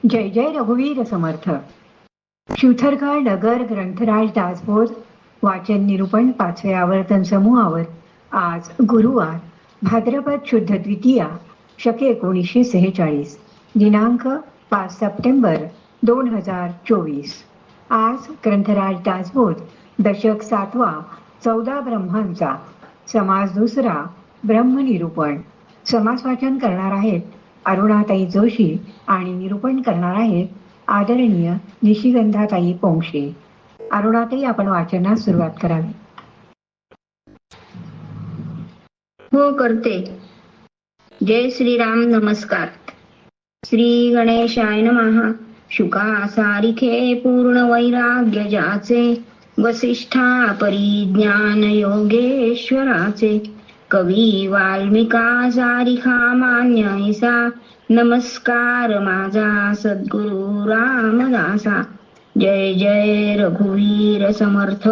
जय जय रघुवीर समर्थ. शिवथरगड नगर ग्रंथराज दासबोध वाचन निरूपण 5वे आवर्तन समूहावर आज गुरुवार भाद्रपद शुद्ध द्वितीया शके 1946 दिनांक 5 सप्टेंबर 2024. आज ग्रंथराज दासबोध दशक 7वा 14 ब्रह्मांचा समास 2 ब्रह्मनिरूपण. समास वाचन करणार आहेत अरुणाताई जोशी आणि निरूपण करणार आहेत आदरणीय निशिगंधाताई पोंक्षे. अरुणाताई, आपण वाचनास सुरुवात करावी. हो, करते. जय श्रीराम. नमस्कार. श्री गणेशाय नमः. शुका सारिखे पूर्ण वैराग्य ज्याचे, वसिष्ठा परिज्ञान योगेश्वराचे. कवी वाल्मिका सारिखा मान्य ऐसा, नमस्कार माझा सद्गुरु रामदासा. जय जय रघुवीर समर्थ.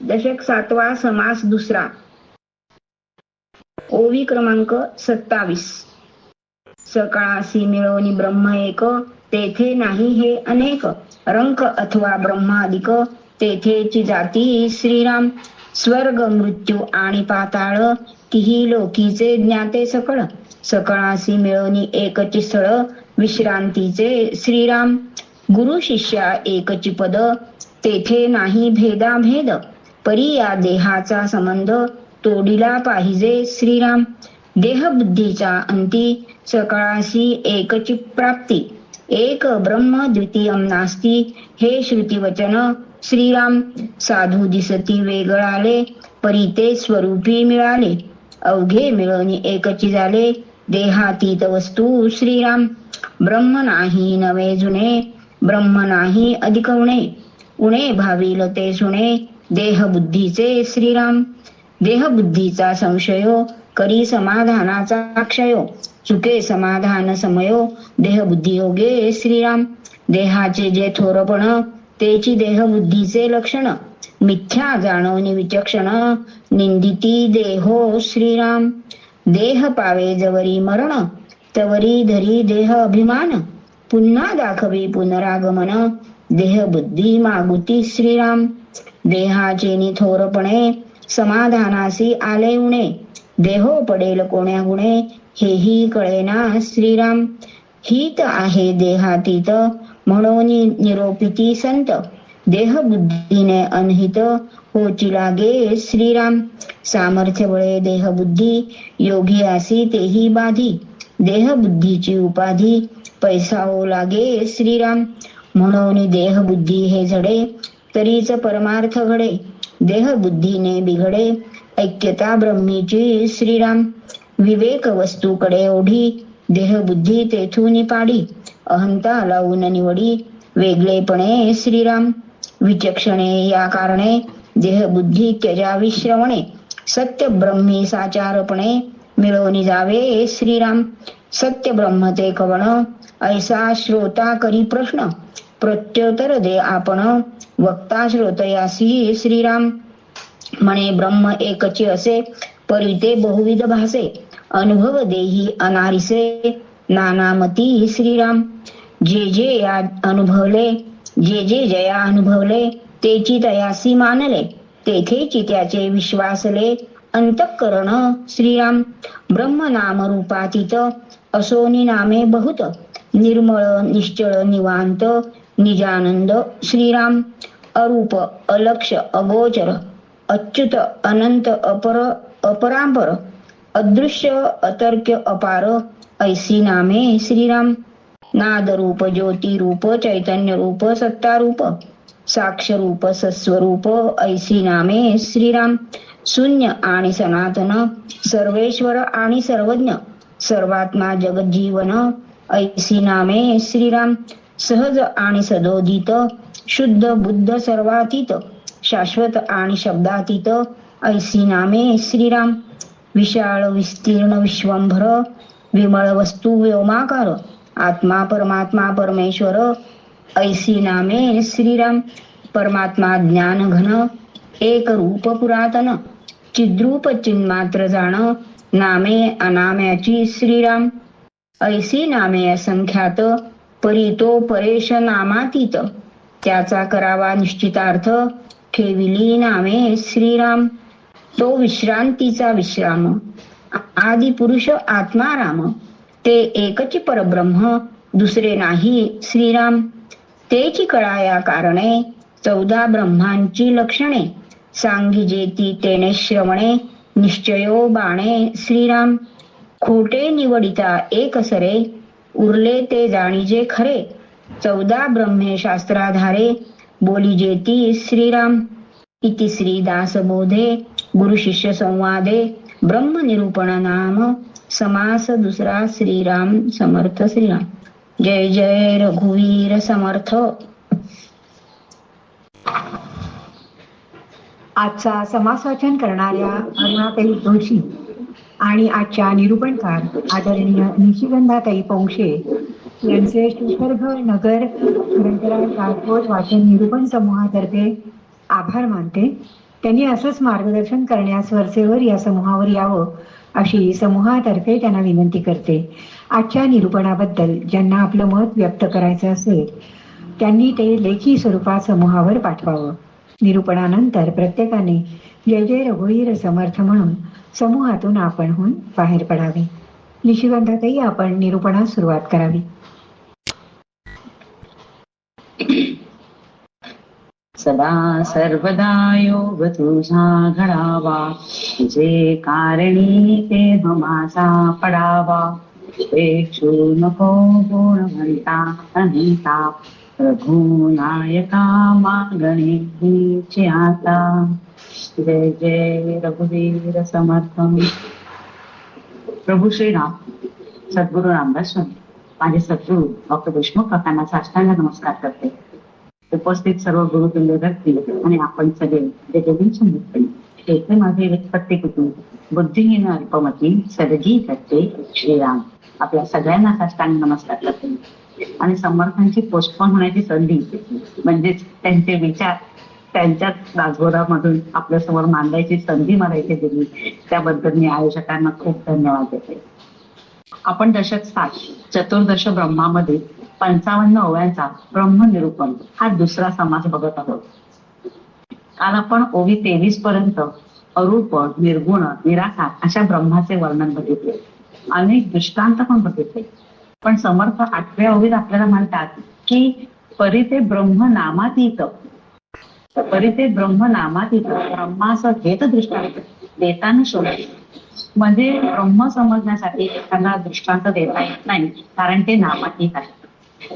दशक 7वा समास 2. ओवी क्रमांक 27. सकाळासी मिळवणी ब्रह्म एक, तेथे नाही हे अनेक. रंक अथवा ब्रह्मादिक, तेथेची जाती श्रीराम. स्वर्ग मृत्यू आणि पाताळ, तिही लोकीचे ज्ञाते सकळ. सकळासी मिळवणी एकची स्थळ, विश्रांतीचे श्रीराम. गुरु शिष्या एकची पद, तेथे नाही भेदाभेद. परी या देहाचा संबंध, तोडिला पाहिजे श्रीराम. देह बुद्धीचा अंती, सकळासी एकची प्राप्ती. एक ब्रह्म द्वितीयम नास्ती, हे श्रुती वचन श्रीराम. साधू दिसती वेगळाले, परी ते स्वरूपी मिळाले. अवघे मिळवणी एकची झाले, देहातीत वस्तू श्रीराम. ब्रह्म नाही नवे जुने, ब्रह्म नाही अधिक उणे. उणे भाविल ते सुणे, देह बुद्धीचे श्रीराम. देह बुद्धीचा संशयो, करी समाधानाचा क्षयो. चुके समाधान समयो, देह बुद्धी योगे श्रीराम. देहाचे जे थोरपण, तेची देह बुद्धीचे लक्षण. मिथ्या जाणवणी विचक्षण, निंदिती देहो श्रीराम. देह पावे जवरी मरण, तवरी धरी देह अभिमान. पुन्हा दाखवी पुनरागमन, देह बुद्धी मागुती श्रीराम. देहाचे निथोरपणे, समाधानासी आले उणे. देहो पडेल कोण्या गुणे, हेही कळेना श्रीराम. हित आहे देहातीत, म्हणून निरोपिती संत. देह बुद्धीने अनहित, होची लागे श्रीराम. सामर्थ्य बळे देह बुद्धी, योगी आसी तेही बाधी. देह बुद्धीची उपाधी, पैसा हो लागे श्रीराम. म्हणून देह बुद्धी हे झडे, तरीच परमार्थ घडे. देह बुद्धीने बिघडे, ऐक्यता ब्रह्मीची श्रीराम. विवेक वस्तूकडे ओढी, देह बुद्धी तेथून पाडी. अहंता लावून निवडी, वेगळेपणे श्रीराम. विचक्षणे या कारणे, देह बुद्धी त्यजावी श्रवणे. सत्य ब्रह्मी साचारपणे, मिळवणी जावे श्रीराम. सत्य ब्रह्म ते कवण, ऐसा श्रोता करी प्रश्न. प्रत्युत्तर दे आपण, वक्ता श्रोतयासी श्रीराम. म्हणे ब्रह्म एकची असे, परी ते बहुविध भासे. अनुभव देही अनारिसे, नानामती श्रीराम. जे जे या अनुभवले, जे जे जया अनुभवले, तेची तयासी मानले. तेथेची त्याचे विश्वासले, अंतःकरण श्रीराम. ब्रह्म नाम रूपातीत, असोनी नामे बहुत. निर्मळ निश्चळ निवांत, निजानंद श्रीराम. अरूप अलक्ष अगोचर, अच्युत अनंत अपरांपर. अदृश्य अतर्क्य अपार, ऐसी नामे श्रीराम. नाद रूप ज्योती रूप, चैतन्य रूप सत्ता रूप. साक्ष रूप सस्वरूप, ऐसी नामे श्रीराम. शून्य आणि सनातन, सर्वेश्वर आणि सर्वज्ञ. सर्वात्मा जगज्जीवन, ऐसी नामे श्रीराम. सहज आणि सदोदित, शुद्ध बुद्ध सर्वातीत. शाश्वत आणि शब्दातीत, ऐसी नामे श्रीराम. विशाळ विस्तीर्ण विश्वंभर, विमळ वस्तू व्योमाकार. आत्मा परमात्मा परमेश्वर, ऐसी नामे श्रीराम. परमात्मा ज्ञान घन, एक रूप पुरातन. चिद्रूप चिन्मात्र जाण नामे अनाम्याची श्रीराम. ऐसी नामे असंख्यात परी तो परेश नामातीत. त्याचा करावा निश्चितार्थ ठेविली नामे श्रीराम. तो विश्रांतीचा विश्राम आदि पुरुष आत्मा राम. ते एकची परब्रह्म दुसरे नाही श्रीराम. तेची कळा या कारणे 14 ब्रह्मांची लक्षणे. सांगिजेती तेने श्रवणे निश्चयो बाणे श्रीराम. खोटे निवडिता एक सरे उरले ते जाणीजे खरे. 14 ब्रह्मे शास्त्राधारे बोलिजेती श्रीराम. इति श्री दासबोधे गुरु शिष्य संवादे ब्रह्म निरूपण नाम समास दुसरा. श्रीराम समर्थ श्रीराम. जय जय रघुवीर समर्थ. आजचा समास वाचन करणाऱ्या अरुणाताई जोशी आणि आजच्या निरूपणकार आदरणीय निशिगंधाताई पौंक्षे यांचे श्रीसर्ग नगर ग्रंथराज दासबोध वाचन निरूपण समूहातर्फे आभार मानते. त्यांनी असंच मार्गदर्शन करण्यास वरचेवर या समूहावर यावं अशी समूहातर्फे त्यांना विनंती करते. आजच्या निरूपणाबद्दल ज्यांना आपलं मत व्यक्त करायचं असेल त्यांनी ते लेखी स्वरूपात समूहावर पाठवावं. निरूपणानंतर प्रत्येकाने जय जय रघुवीर समर्थ म्हणून समूहातून आपणहून बाहेर पडावे. निशिगंधाताई, आपण निरूपणास सुरुवात करावी. सदा सर्वदा योग तुझा घडावा. जे कारणी ते माझा पडावा. पेक्षू नको गुण म्हणता अनिता. रघुनायका मागणे हीची आता. जय जय रघुवीर समर्थ. प्रभू श्रीराम सद्गुरु रामदास स्वामी माझे सद्गुरु डॉक्टर देशमुख काकांना साष्टांग नमस्कार करते. उपस्थित सर्व गुरुतुल्य व्यक्ती आणि आपण सगळे जे जगीन येथे माझे प्रत्येक कुटुंब बुद्धिहीन अल्पमती सदगी करते श्रीराम. आपल्या सगळ्यांना साष्टांग नमस्कार करते. आणि समर्थांची पोस्टपोन होण्याची संधी म्हणजेच त्यांचे विचार त्यांच्याच दासबोधामधून आपल्या समोर मांडायची संधी मला इथे दिली त्याबद्दल मी आयोजकांना खूप धन्यवाद देते. आपण दशक 7 चतुर्दश ब्रह्मामध्ये 55 ओव्यांचा ब्रह्मनिरूपण हा दुसरा समास बघत आहोत. काल आपण ओवी 23 पर्यंत अरूप, निर्गुण, निराकार अशा ब्रह्माचे वर्णन बघितले. अनेक दृष्टांत पण बघितले. पण समर्थ 8व्या ओवीत आपल्याला म्हणतात की परिते ब्रह्म नामातीत. परिते ब्रह्म नामातीत ब्रह्माचं घेत दृष्टांत देताना शोधायचं. म्हणजे ब्रह्म समजण्यासाठी एखादा दृष्टांत देता येत नाही, कारण ते नामातीत आहे.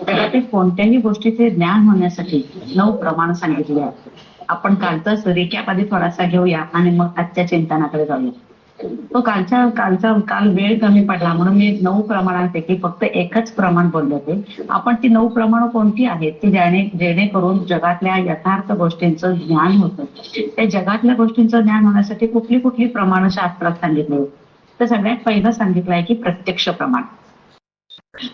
तेव्हा ते कोणत्याही गोष्टीचे ज्ञान होण्यासाठी 9 प्रमाण सांगितले आहेत. आपण कालचाच रिकॅप आधी थोडासा घेऊया आणि मग आजच्या चिंतनाकडे जाऊया. तो काल वेळ कमी पडला म्हणून मी 9 प्रमाणांपैकी फक्त एकच प्रमाण बोलले होते. आपण ती 9 प्रमाण कोणती आहेत की जेणेकरून जगातल्या यथार्थ गोष्टींचं ज्ञान होतं. त्या जगातल्या गोष्टींचं ज्ञान होण्यासाठी कुठली कुठली प्रमाण शास्त्रात सांगितले. तर सगळ्यात पहिलं सांगितलंय की प्रत्यक्ष प्रमाण.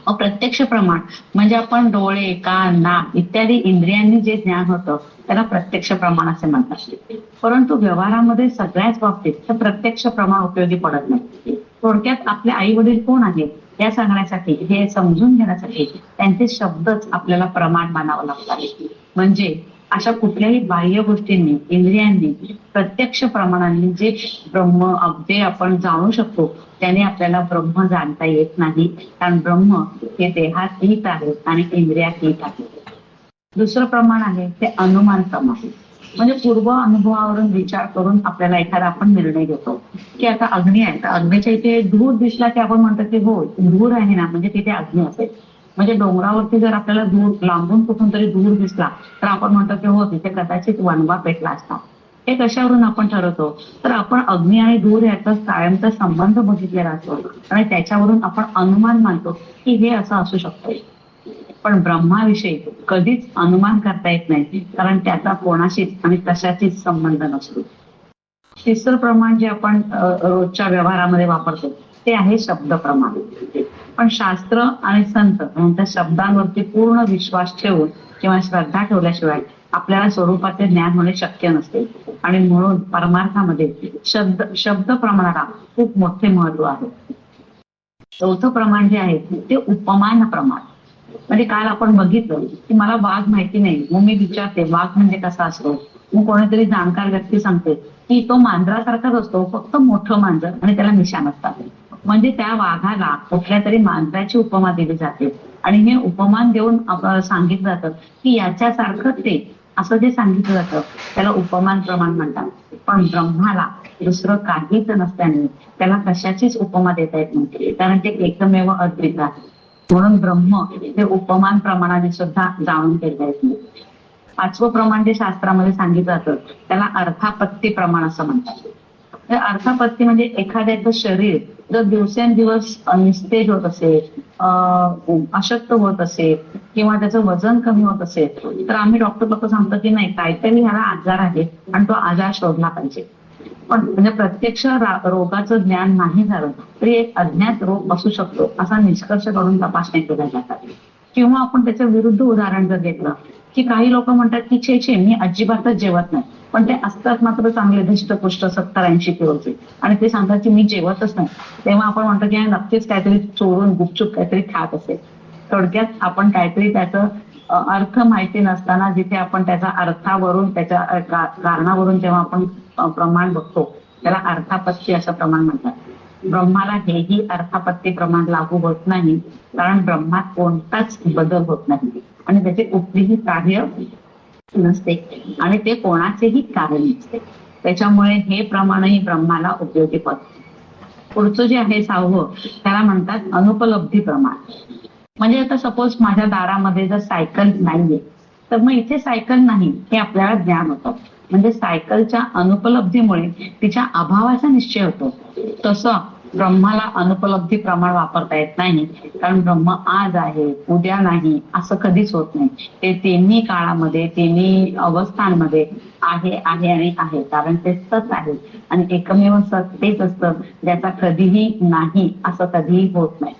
अप्रत्यक्ष प्रमाण म्हणजे आपण डोळे, कान, नाक इत्यादी इंद्रियांनी जे ज्ञान होतं त्याला प्रत्यक्ष प्रमाण असे म्हणतात. परंतु व्यवहारामध्ये सगळ्याच बाबतीत तर प्रत्यक्ष प्रमाण उपयोगी पडत नाही. थोडक्यात आपले आई वडील कोण आहेत या सांगण्यासाठी, हे समजून घेण्यासाठी त्यांचे शब्दच आपल्याला प्रमाण मानावं लागतात. म्हणजे अशा कुठल्याही बाह्य गोष्टींनी, इंद्रियांनी, प्रत्यक्ष प्रमाणांनी जे ब्रह्म जे आपण जाणू शकतो त्याने आपल्याला ब्रह्म जाणता येत नाही. कारण ब्रह्म हे देहात हित आहे आणि इंद्रियात हित आहे. दुसरं प्रमाण आहे ते अनुमान प्रमाण. म्हणजे पूर्व अनुभवावरून विचार करून आपल्याला एखादा आपण निर्णय घेतो की आता अग्नी आहे, तर अग्नीच्या इथे धूर दिसला की आपण म्हणतो की हो धूर आहे ना, म्हणजे तिथे अग्नी असेल. म्हणजे डोंगरावरती जर आपल्याला धूर लांबून कुठून तरी धूर दिसला तर आपण म्हणतो की हो तिथे कदाचित वणवा पेटला असता. हे कशावरून आपण ठरवतो, तर आपण अग्नी आणि धूर याचा कायमचा संबंध बघितलेला असतो आणि त्याच्यावरून आपण अनुमान मानतो की हे असं असू शकतं. पण ब्रह्माविषयी कधीच अनुमान करता येत नाही, कारण त्याचा कोणाशीच आणि कशाशीच संबंध नसतो. तिसरं प्रमाण जे आपण रोजच्या व्यवहारामध्ये वापरतो ते आहे शब्द प्रमाण. पण शास्त्र आणि संत यांच्या शब्दांवरती पूर्ण विश्वास ठेवून किंवा श्रद्धा ठेवल्याशिवाय आपल्याला स्वरूपाचे ज्ञान होणे शक्य नसते. आणि म्हणून परमार्थामध्ये शब्द प्रमाणाला खूप मोठे महत्व आहे. चौथं प्रमाण जे आहे ते उपमान प्रमाण. म्हणजे काल आपण बघितलं की मला वाघ माहिती नाही, मग मी विचारते वाघ म्हणजे कसा असतो. मग कोणीतरी जाणकार व्यक्ती सांगते की तो मांजरासारखाच असतो, फक्त मोठं मांजर आणि त्याला मिशा नसतात. म्हणजे त्या वाघाला कुठल्या तरी मांजराची उपमा दिली जाते आणि हे उपमान देऊन सांगितलं जातं की याच्यासारखं ते असं जे सांगितलं जातं त्याला उपमान प्रमाण म्हणतात. पण ब्रह्माला दुसरं काहीच नसल्याने त्याला कशाचीच उपमा देता येत नाही, कारण ते एकमेव अद्वित आहे. म्हणून ब्रह्म हे उपमान प्रमाणाने सुद्धा जाणून घेता येत नाही. पाचवं प्रमाण जे शास्त्रामध्ये सांगितलं जातं त्याला अर्थापत्ती प्रमाण असं म्हणतात. अर्थापत्ती म्हणजे एखाद्याचं शरीर जर दिवसेंदिवस निस्तेज होत असेल, अशक्त होत असेल किंवा त्याचं वजन कमी होत असेल तर आम्ही डॉक्टर लोक सांगतो की नाही, काहीतरी ह्याला आजार आहे आणि तो आजार शोधला पाहिजे. पण म्हणजे प्रत्यक्ष रोगाचं ज्ञान नाही झालं तरी एक अज्ञात रोग असू शकतो असा निष्कर्ष करून तपासणी केल्या जातात. किंवा आपण त्याच्या विरुद्ध उदाहरण जर घेतलं की काही लोक म्हणतात की छे मी अजिबातच जेवत नाही, पण ते असतात मात्र चांगले धष्टपुष्ट 70-80 किलोचे आणि ते सांगतात की मी जेवतच नाही. तेव्हा आपण म्हणतो की नक्कीच काहीतरी चोरून गुपचूप काहीतरी खात असेल. थोडक्यात आपण काहीतरी त्याचं अर्थ माहिती नसताना जिथे आपण त्याच्या अर्थावरून त्याच्या कारणावरून जेव्हा आपण प्रमाण बघतो त्याला अर्थापत्ती असं प्रमाण म्हणतात. ब्रह्माला हेही अर्थापत्ती प्रमाण लागू होत नाही, कारण ब्रह्मात कोणताच बदल होत नाही आणि त्याचे कुठलीही कार्य नसते आणि ते कोणाचेही कारण नसते. त्याच्यामुळे हे प्रमाणही ब्रह्माला उपयोगी पडते. पुढचं जे आहे 6वं त्याला म्हणतात अनुपलब्धी प्रमाण. म्हणजे आता सपोज माझ्या दारामध्ये जर सायकल नाहीये तर मग इथे सायकल नाही हे आपल्याला ज्ञान होतं. म्हणजे सायकलच्या अनुपलब्धीमुळे तिच्या अभावाचा निश्चय होतो. तसं ब्रह्माला अनुपलब्धी प्रमाण वापरता येत नाही, कारण ब्रह्म आज आहे उद्या नाही असं कधीच होत नाही. ते तिन्ही काळामध्ये तिन्ही अवस्थांमध्ये आहे आणि आहे, कारण ते सत आहे आणि एकमेव सत तेच असतं ज्याचा कधीही नाही असं कधीही होत नाही.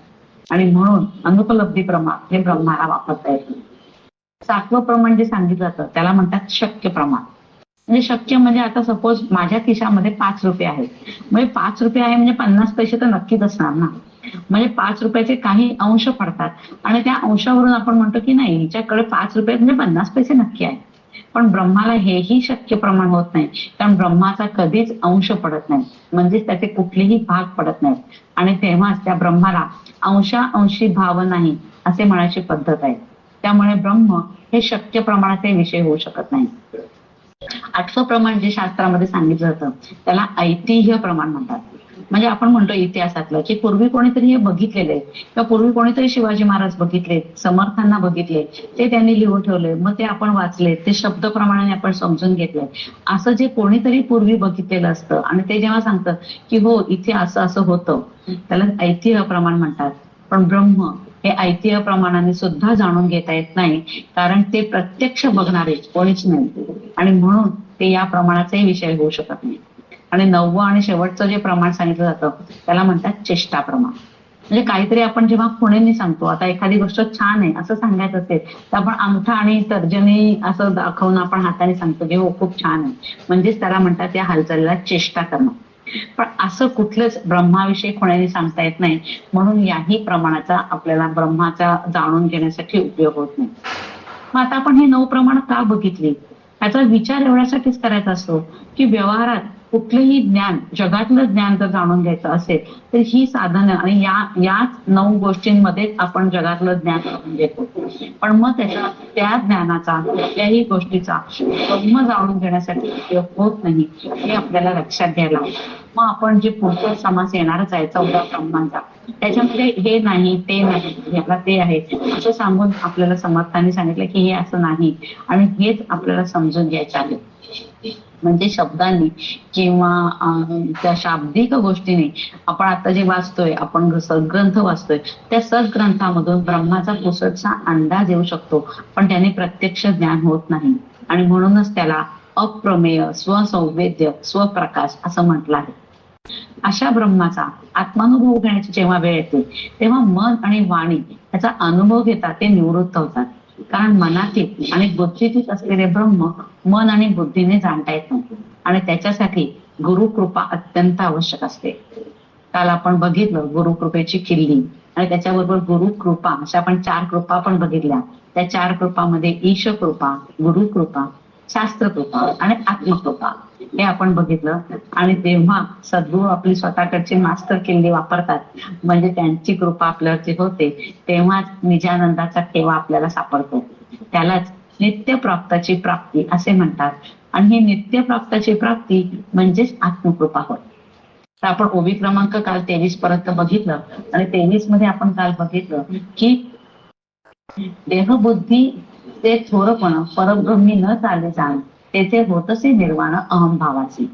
आणि म्हणून अनुपलब्धी प्रमाण हे ब्रह्माला वापरता येत नाही. 7वं प्रमाण जे सांगितलं जातं त्याला म्हणतात शक्य प्रमाण. म्हणजे शक्य म्हणजे आता सपोज माझ्या खिशामध्ये 5 रुपये आहेत, म्हणजे 5 रुपये आहे म्हणजे 50 पैसे तर नक्कीच असणार ना. म्हणजे 5 रुपयाचे काही अंश पडतात आणि त्या अंशावरून आपण म्हणतो की नाही हिच्याकडे 5 रुपये म्हणजे 50 पैसे नक्की आहे. पण ब्रह्माला हेही शक्य प्रमाण होत नाही, कारण ब्रह्माचा कधीच अंश पडत नाही, म्हणजेच त्याचे कुठलेही भाग पडत नाहीत आणि तेव्हाच त्या ब्रह्माला अंशांशी भाव नाही असे म्हणायची पद्धत आहे. त्यामुळे ब्रह्म हे शक्य प्रमाणाचे विषय होऊ शकत नाही. 8वं प्रमाण जे शास्त्रामध्ये सांगितलं जातं त्याला ऐतिह्य प्रमाण म्हणतात. म्हणजे आपण म्हणतो इतिहासातलं की पूर्वी कोणीतरी हे बघितलेलं आहे किंवा पूर्वी कोणीतरी शिवाजी महाराज बघितले, समर्थांना बघितले, ते त्यांनी लिहून ठेवले, मग ते आपण वाचले, ते शब्द प्रमाणाने आपण समजून घेतलंय. असं जे कोणीतरी पूर्वी बघितलेलं असतं आणि ते जेव्हा सांगतं की हो इथे असं असं होतं त्याला ऐतिह्य प्रमाण म्हणतात. पण ब्रह्म हे ऐतिह्य प्रमाणाने सुद्धा जाणून घेता येत नाही, कारण ते प्रत्यक्ष बघणारे कोणीच नाही आणि म्हणून ते या प्रमाणाचाही विषय होऊ शकत नाही. आणि 9वं आणि शेवटचं जे प्रमाण सांगितलं जातं त्याला म्हणतात चेष्टा प्रमाण. म्हणजे काहीतरी आपण जेव्हा खुणेने सांगतो, आता एखादी गोष्ट छान आहे असं सांगायचं असेल तर आपण अंगठा आणि तर्जनी असं दाखवून आपण हाताने सांगतो की हो खूप छान आहे, म्हणजेच त्याला म्हणतात या हालचालीला चेष्टा करणं. पण असं कुठलंच ब्रह्माविषयी कोणाने सांगता येत नाही, म्हणून याही प्रमाणाचा आपल्याला ब्रह्माचा जाणून घेण्यासाठी उपयोग होत नाही. मग आता आपण हे 9 प्रमाण का बघितली, याचा विचार एवढ्यासाठीच करायचा असतो की व्यवहारात कुठलंही ज्ञान, जगातलं ज्ञान जर जाणून घ्यायचं असेल तर ही साधनं आणि याच 9 गोष्टींमध्ये आपण जगातलं ज्ञान जाणून घेतो. पण मग त्या ज्ञानाचा कुठल्याही गोष्टीचा ब्रह्म जाणून घेण्यासाठी उपयोग होत नाही हे आपल्याला लक्षात घ्यायला. मग आपण जे पुढचा समास येणारच आहे 14 ब्रह्मांचा, त्याच्यामध्ये हे नाही ते नाही याला ते आहे असं सांगून आपल्याला समर्थांनी सांगितलं की हे असं नाही आणि हेच आपल्याला समजून घ्यायचं आहे. म्हणजे शब्दांनी किंवा त्या शाब्दिक गोष्टीने आपण आता जे वाचतोय, आपण सद्ग्रंथ वाचतोय, त्या सद्ग्रंथामधून ब्रह्माचा पुसटचा अंदाज येऊ शकतो, पण त्याने प्रत्यक्ष ज्ञान होत नाही आणि म्हणूनच त्याला अप्रमेय, स्वसंवेद्य, स्वप्रकाश असं म्हटलं आहे. अशा ब्रह्माचा आत्मानुभव घेण्याची जेव्हा वेळ येते तेव्हा मन आणि वाणी याचा अनुभव घेता ते निवृत्त होतात. कारण मनातीत आणि बुद्धीतीत असलेले ब्रह्म मन आणि बुद्धीने जाणता येत नाही आणि त्याच्यासाठी गुरुकृपा अत्यंत आवश्यक असते. काल आपण बघितलं गुरुकृपेची किल्ली आणि त्याच्याबरोबर गुरुकृपा अशा आपण 4 कृपा पण बघितल्या. त्या 4 कृपामध्ये ईशकृपा, गुरुकृपा, शास्त्रकृपा आणि आत्मकृपा हे आपण बघितलं. आणि तेव्हा सद्गुरू आपली स्वतःकडची मास्टर किल्ली वापरतात म्हणजे त्यांची कृपा आपल्यावरती होते तेव्हाच निजानंदाचा ठेवा आपल्याला सापडतो. त्यालाच नित्यप्राप्ताची प्राप्ती असे म्हणतात. आणि ही नित्यप्राप्ताची प्राप्ती म्हणजेच आत्मकृपा होय. तर आपण ओबी क्रमांक काल 23 पर्यंत बघितलं आणि 23 मध्ये आपण काल बघितलं की देहबुद्धी ते थोरपण परब्रह्मी न चाले जाण तेथे होतसे निर्वाण अहमभावाचे.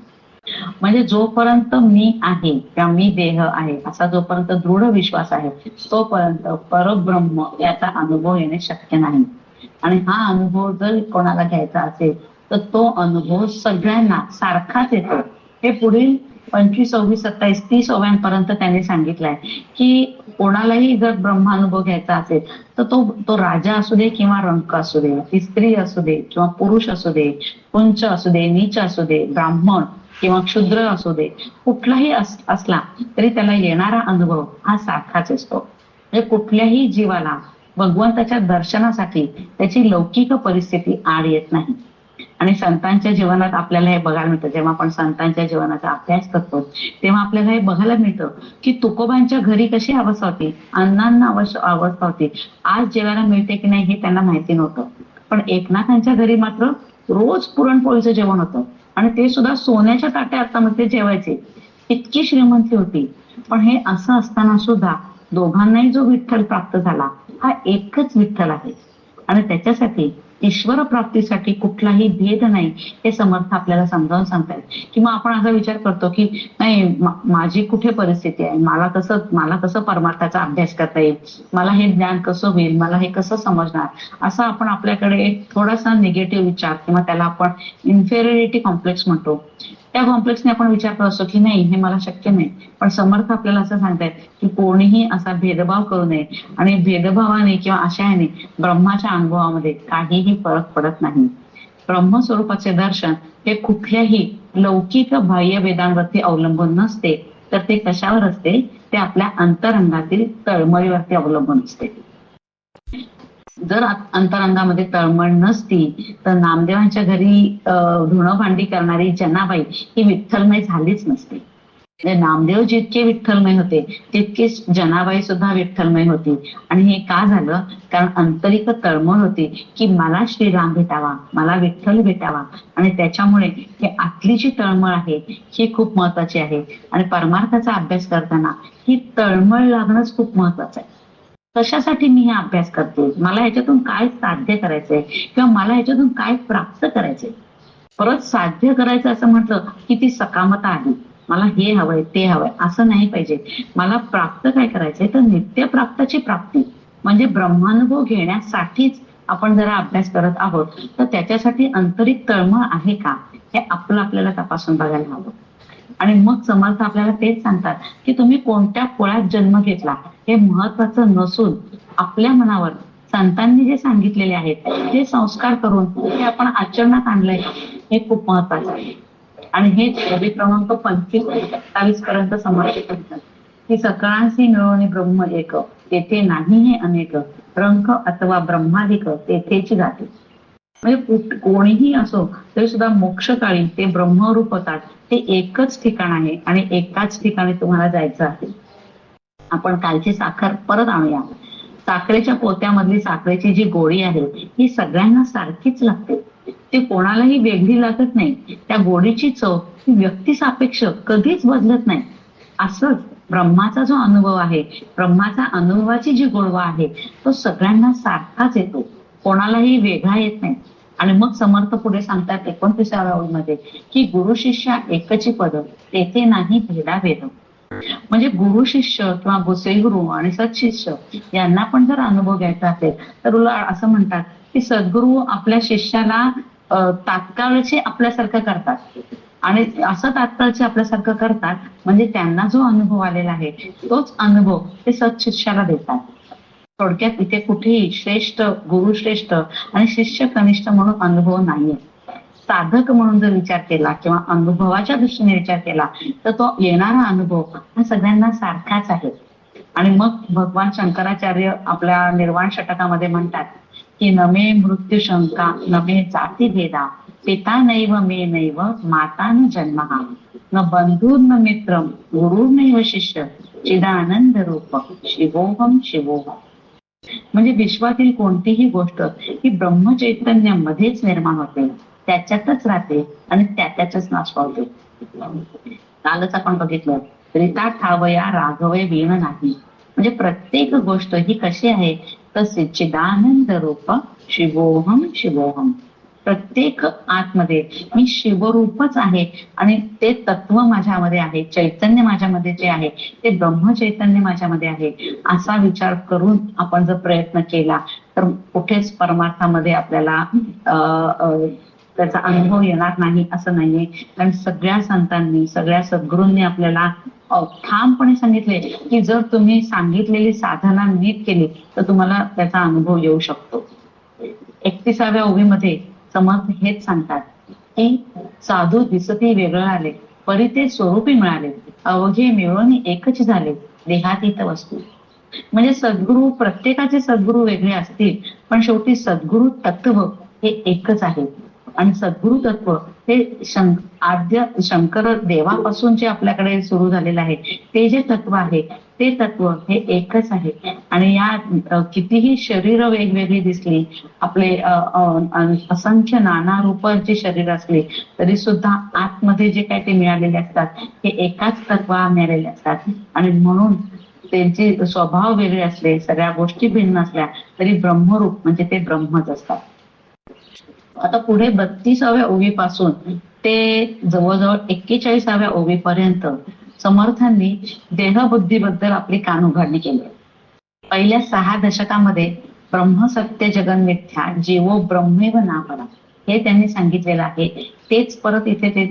म्हणजे जोपर्यंत मी आहे किंवा मी देह आहे असा जोपर्यंत दृढ विश्वास आहे तोपर्यंत परब्रह्म याचा अनुभव येणे शक्य नाही. आणि हा अनुभव जर कोणाला घ्यायचा असेल तर तो अनुभव सगळ्यांना सारखाच येतो. हे पुढील 25, 26, 27, 30 ओव्यांपर्यंत त्यांनी सांगितलंय की कोणालाही जर ब्रह्मानुभव घ्यायचा असेल तर तो राजा असू दे किंवा रंक असू दे, ती स्त्री असू दे किंवा पुरुष असू दे, उंच असू दे, नीच असू दे, ब्राह्मण किंवा क्षुद्र असू दे, कुठलाही असला तरी त्याला येणारा अनुभव हा सारखाच असतो. म्हणजे कुठल्याही जीवाला भगवंताच्या दर्शनासाठी त्याची लौकिक परिस्थिती आड येत नाही. आणि संतांच्या जीवनात आपल्याला हे बघायला मिळतं. जेव्हा आपण संतांच्या जीवनाचा अभ्यास करतो तेव्हा आपल्याला हे बघायला मिळतं की तुकोबांच्या घरी कशी अवस्था होती, अन्नांना अवस्था होती. आज जेवायला मिळते की नाही हे त्यांना माहिती नव्हतं, पण एकनाथांच्या घरी मात्र रोज पुरणपोळीचं जेवण होतं आणि ते सुद्धा सोन्याच्या ताट्यामध्ये जेवायचे. इतकी श्रीमंती होती. पण हे असं असताना सुद्धा दोघांनाही जो विठ्ठल प्राप्त झाला हा एकच विठ्ठल आहे. आणि त्याच्यासाठी ईश्वर प्राप्तीसाठी कुठलाही भेद नाही हे समर्थ आपल्याला समजावून सांगतात. किंवा आपण असा विचार करतो की नाही माझी कुठे परिस्थिती आहे, मला कसं परमार्थाचा अभ्यास करता येईल, मला हे ज्ञान कसं होईल, मला हे कसं समजणार, असं आपण आपल्याकडे एक थोडासा निगेटिव्ह विचार किंवा त्याला आपण इन्फेरियरिटी कॉम्प्लेक्स म्हणतो त्या कॉम्प्लेक्सने आपण विचार करत असतो की नाही हे मला शक्य नाही. पण समर्थ आपल्याला असं सांगतायत की कोणीही असा भेदभाव करू नये आणि भेदभावाने किंवा आशयाने ब्रह्माच्या अनुभवामध्ये काहीही फरक पडत नाही. ब्रह्मस्वरूपाचे दर्शन हे कुठल्याही लौकिक बाह्य वेदांवरती अवलंबून नसते, तर ते कशावर असते, ते आपल्या अंतरंगातील तळमळीवरती अवलंबून असते. जर अंतरंगामध्ये तळमळ नसती तर नामदेवांच्या घरी धुणं भांडी करणारी जनाबाई ही विठ्ठलमय झालीच नसती. नामदेव जितके विठ्ठलमय होते तितकीच जनाबाई सुद्धा विठ्ठलमय होती. आणि हे का झालं, कारण आंतरिक तळमळ होती की मला श्रीराम भेटावा, मला विठ्ठल भेटावा. आणि त्याच्यामुळे ही आतली जी तळमळ आहे ही खूप महत्वाची आहे. आणि परमार्थाचा अभ्यास करताना ही तळमळ लागणंच खूप महत्वाचं आहे. कशासाठी मी हा अभ्यास करते, मला ह्याच्यातून काय साध्य करायचंय किंवा मला ह्याच्यातून काय प्राप्त करायचंय. परत साध्य करायचं असं म्हटलं की ती सकामता आहे, मला हे हवंय ते हवंय असं नाही पाहिजे. मला प्राप्त काय करायचंय तर नित्यप्राप्ताची प्राप्ती म्हणजे ब्रह्मानुभव घेण्यासाठीच आपण जरा अभ्यास करत आहोत तर त्याच्यासाठी आंतरिक तळमळ आहे का हे आपल्याला तपासून बघायला हवं. आणि मग समर्थ आपल्याला तेच सांगतात की तुम्ही कोणत्या कुळात जन्म घेतला हे महत्वाचं नसून आपल्या मनावर संतांनी जे सांगितलेले आहेत ते संस्कार करून ते आपण आचरणात आणलंय हे खूप महत्वाचं आहे. आणि हे ओबी क्रमांक 25 ते 27 पर्यंत समर्पित करतात की सकळांशी मिळवणे ब्रह्म एक, तेथे नाही हे अनेक, रंक अथवा ब्रह्माधिक तेथेची जाते. म्हणजे कोणीही असो तरी सुद्धा मोक्षकाळी ते ब्रह्मरूप होतात. ते एकच ठिकाण आहे आणि एकाच ठिकाणी तुम्हाला जायचं आहे. आपण कालची साखर परत आणूया. साखरेच्या पोत्यामधली साखरेची जी गोळी आहे ही सगळ्यांना सारखीच लागते, ती कोणालाही वेगळी लागत नाही. त्या गोळीची चव ही व्यक्तिसापेक्ष कधीच बदलत नाही. असंच ब्रह्माचा जो अनुभव आहे, ब्रह्माचा अनुभवाची जी गोडवा आहे तो सगळ्यांना सारखाच येतो, कोणालाही वेगळा येत नाही. आणि मग समर्थ पुढे सांगतात 29व्या ओळीमध्ये की गुरु शिष्य एकची पद तेथे नाही भेदाभेद. म्हणजे गुरु शिष्य किंवा गुरु आणि सत्शिष्य यांना पण जर अनुभव घ्यायचा असेल तर तुला असं म्हणतात की सद्गुरू आपल्या शिष्याला तात्काळचे आपल्यासारखं करतात आणि असं तात्काळचे आपल्यासारखं करतात, म्हणजे त्यांना जो अनुभव आलेला आहे तोच अनुभव ते सत्शिष्याला देतात. थोडक्यात इथे कुठेही श्रेष्ठ गुरु श्रेष्ठ आणि शिष्य कनिष्ठ म्हणून अनुभव नाहीये. साधक म्हणून जर विचार केला किंवा अनुभवाच्या दृष्टीने विचार केला तर तो येणारा अनुभव हा सगळ्यांना सारखाच आहे. आणि मग भगवान शंकराचार्य आपल्या निर्वाण षटकामध्ये म्हणतात की नमे मृत्यू शंका नमे जाती भेदा पिता नैव मे नैव माता न जन्महा न बंधू न मित्र गुरु नैव शिष्य चिदानंद रूप शिवोहम शिवोहम. म्हणजे विश्वातील कोणतीही गोष्ट ही ब्रह्मचैतन्यामध्येच निर्माण होते, त्याच्यातच राहते आणि त्याच्याच नाश पावते. कालच आपण बघितलं रीता ठावया राघवे वीण नाही. म्हणजे प्रत्येक गोष्ट ही कशी आहे तर चिदानंद रूप शिवोहम शिवोहम. प्रत्येक आतमध्ये मी शिवरूपच आहे आणि ते तत्व माझ्यामध्ये आहे, चैतन्य माझ्यामध्ये जे आहे ते ब्रह्मचैतन्य माझ्यामध्ये आहे, असा विचार करून आपण जर प्रयत्न केला तर कुठेच परमार्थामध्ये आपल्याला त्याचा अनुभव येणार नाही असं नाहीये. कारण सगळ्या संतांनी सगळ्या सद्गुरूंनी आपल्याला ठामपणे सांगितले की जर तुम्ही सांगितलेली साधना नीट केली तर तुम्हाला त्याचा अनुभव येऊ शकतो. 31व्या ओवीमध्ये समर्थ हेच सांगतात की साधू दिसती वेगळं आले परी ते स्वरूपी मिळाले अवघे मिळून एकच झाले देहातीत वस्तू. म्हणजे सद्गुरू प्रत्येकाचे सद्गुरू वेगळे असतील पण शेवटी सद्गुरू तत्व हे एकच आहे. आणि सद्गुरू तत्व हे आद्य शंकर देवापासून जे आपल्याकडे सुरू झालेलं आहे ते जे तत्व आहे ते तत्व हे एकच आहे. आणि या कितीही शरीर वेगवेगळी दिसली आपले असंख्य नाना रूपांची शरीर असली तरी सुद्धा आतमध्ये जे काय ते मिळालेले असतात हे एकाच तत्वा मिळालेले असतात. आणि म्हणून त्यांचे स्वभाव वेगळे असले सगळ्या गोष्टी भिन्न असल्या तरी ब्रह्मरूप म्हणजे ते ब्रह्मच असतात. आता पुढे 32व्या ओवीपासून ते जवळजवळ 41व्या ओवीपर्यंत समर्थांनी देहबुद्धीबद्दल आपली कान उघडणी केली. पहिल्या 6 दशकामध्ये ब्रह्म सत्य जगन मिथ्या जीवो ब्रह्मेव नापरा हे त्यांनी सांगितलेलं आहे. तेच परत इथे ते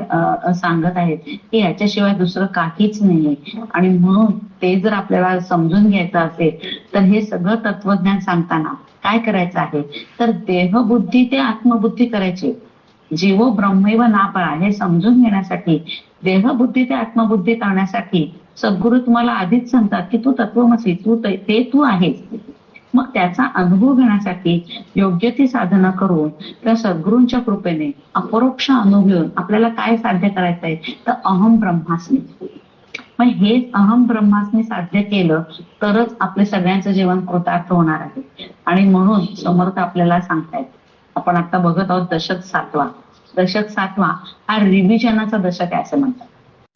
सांगत आहेत की याच्याशिवाय दुसरं काहीच नाहीये. आणि म्हणून ते जर आपल्याला समजून घ्यायचं असेल तर हे सगळं तत्वज्ञान सांगताना काय करायचं आहे तर देहबुद्धी ते आत्मबुद्धी करायची. जीवो ब्रह्मेव नापरा हे समजून घेण्यासाठी देहबुद्धी ते आत्मबुद्धी करण्यासाठी सद्गुरू तुम्हाला आधीच सांगतात की तू तत्वमसी तू आहेस. मग त्याचा अनुभव घेण्यासाठी योग्य ती साधना करून त्या सद्गुरूंच्या कृपेने अपरोक्ष अनुभव घेऊन आपल्याला काय साध्य करायचंय तर अहम ब्रह्मास्मी. मग हे अहम ब्रह्मास्मी साध्य केलं तरच आपले सगळ्यांचं जीवन कृतार्थ होणार आहे. आणि म्हणून समर्थ आपल्याला सांगतायत आपण आता बघत आहोत दशक 7वा. दशक 7वा हा रिव्हिजनाचा दशक आहे असं म्हणतात.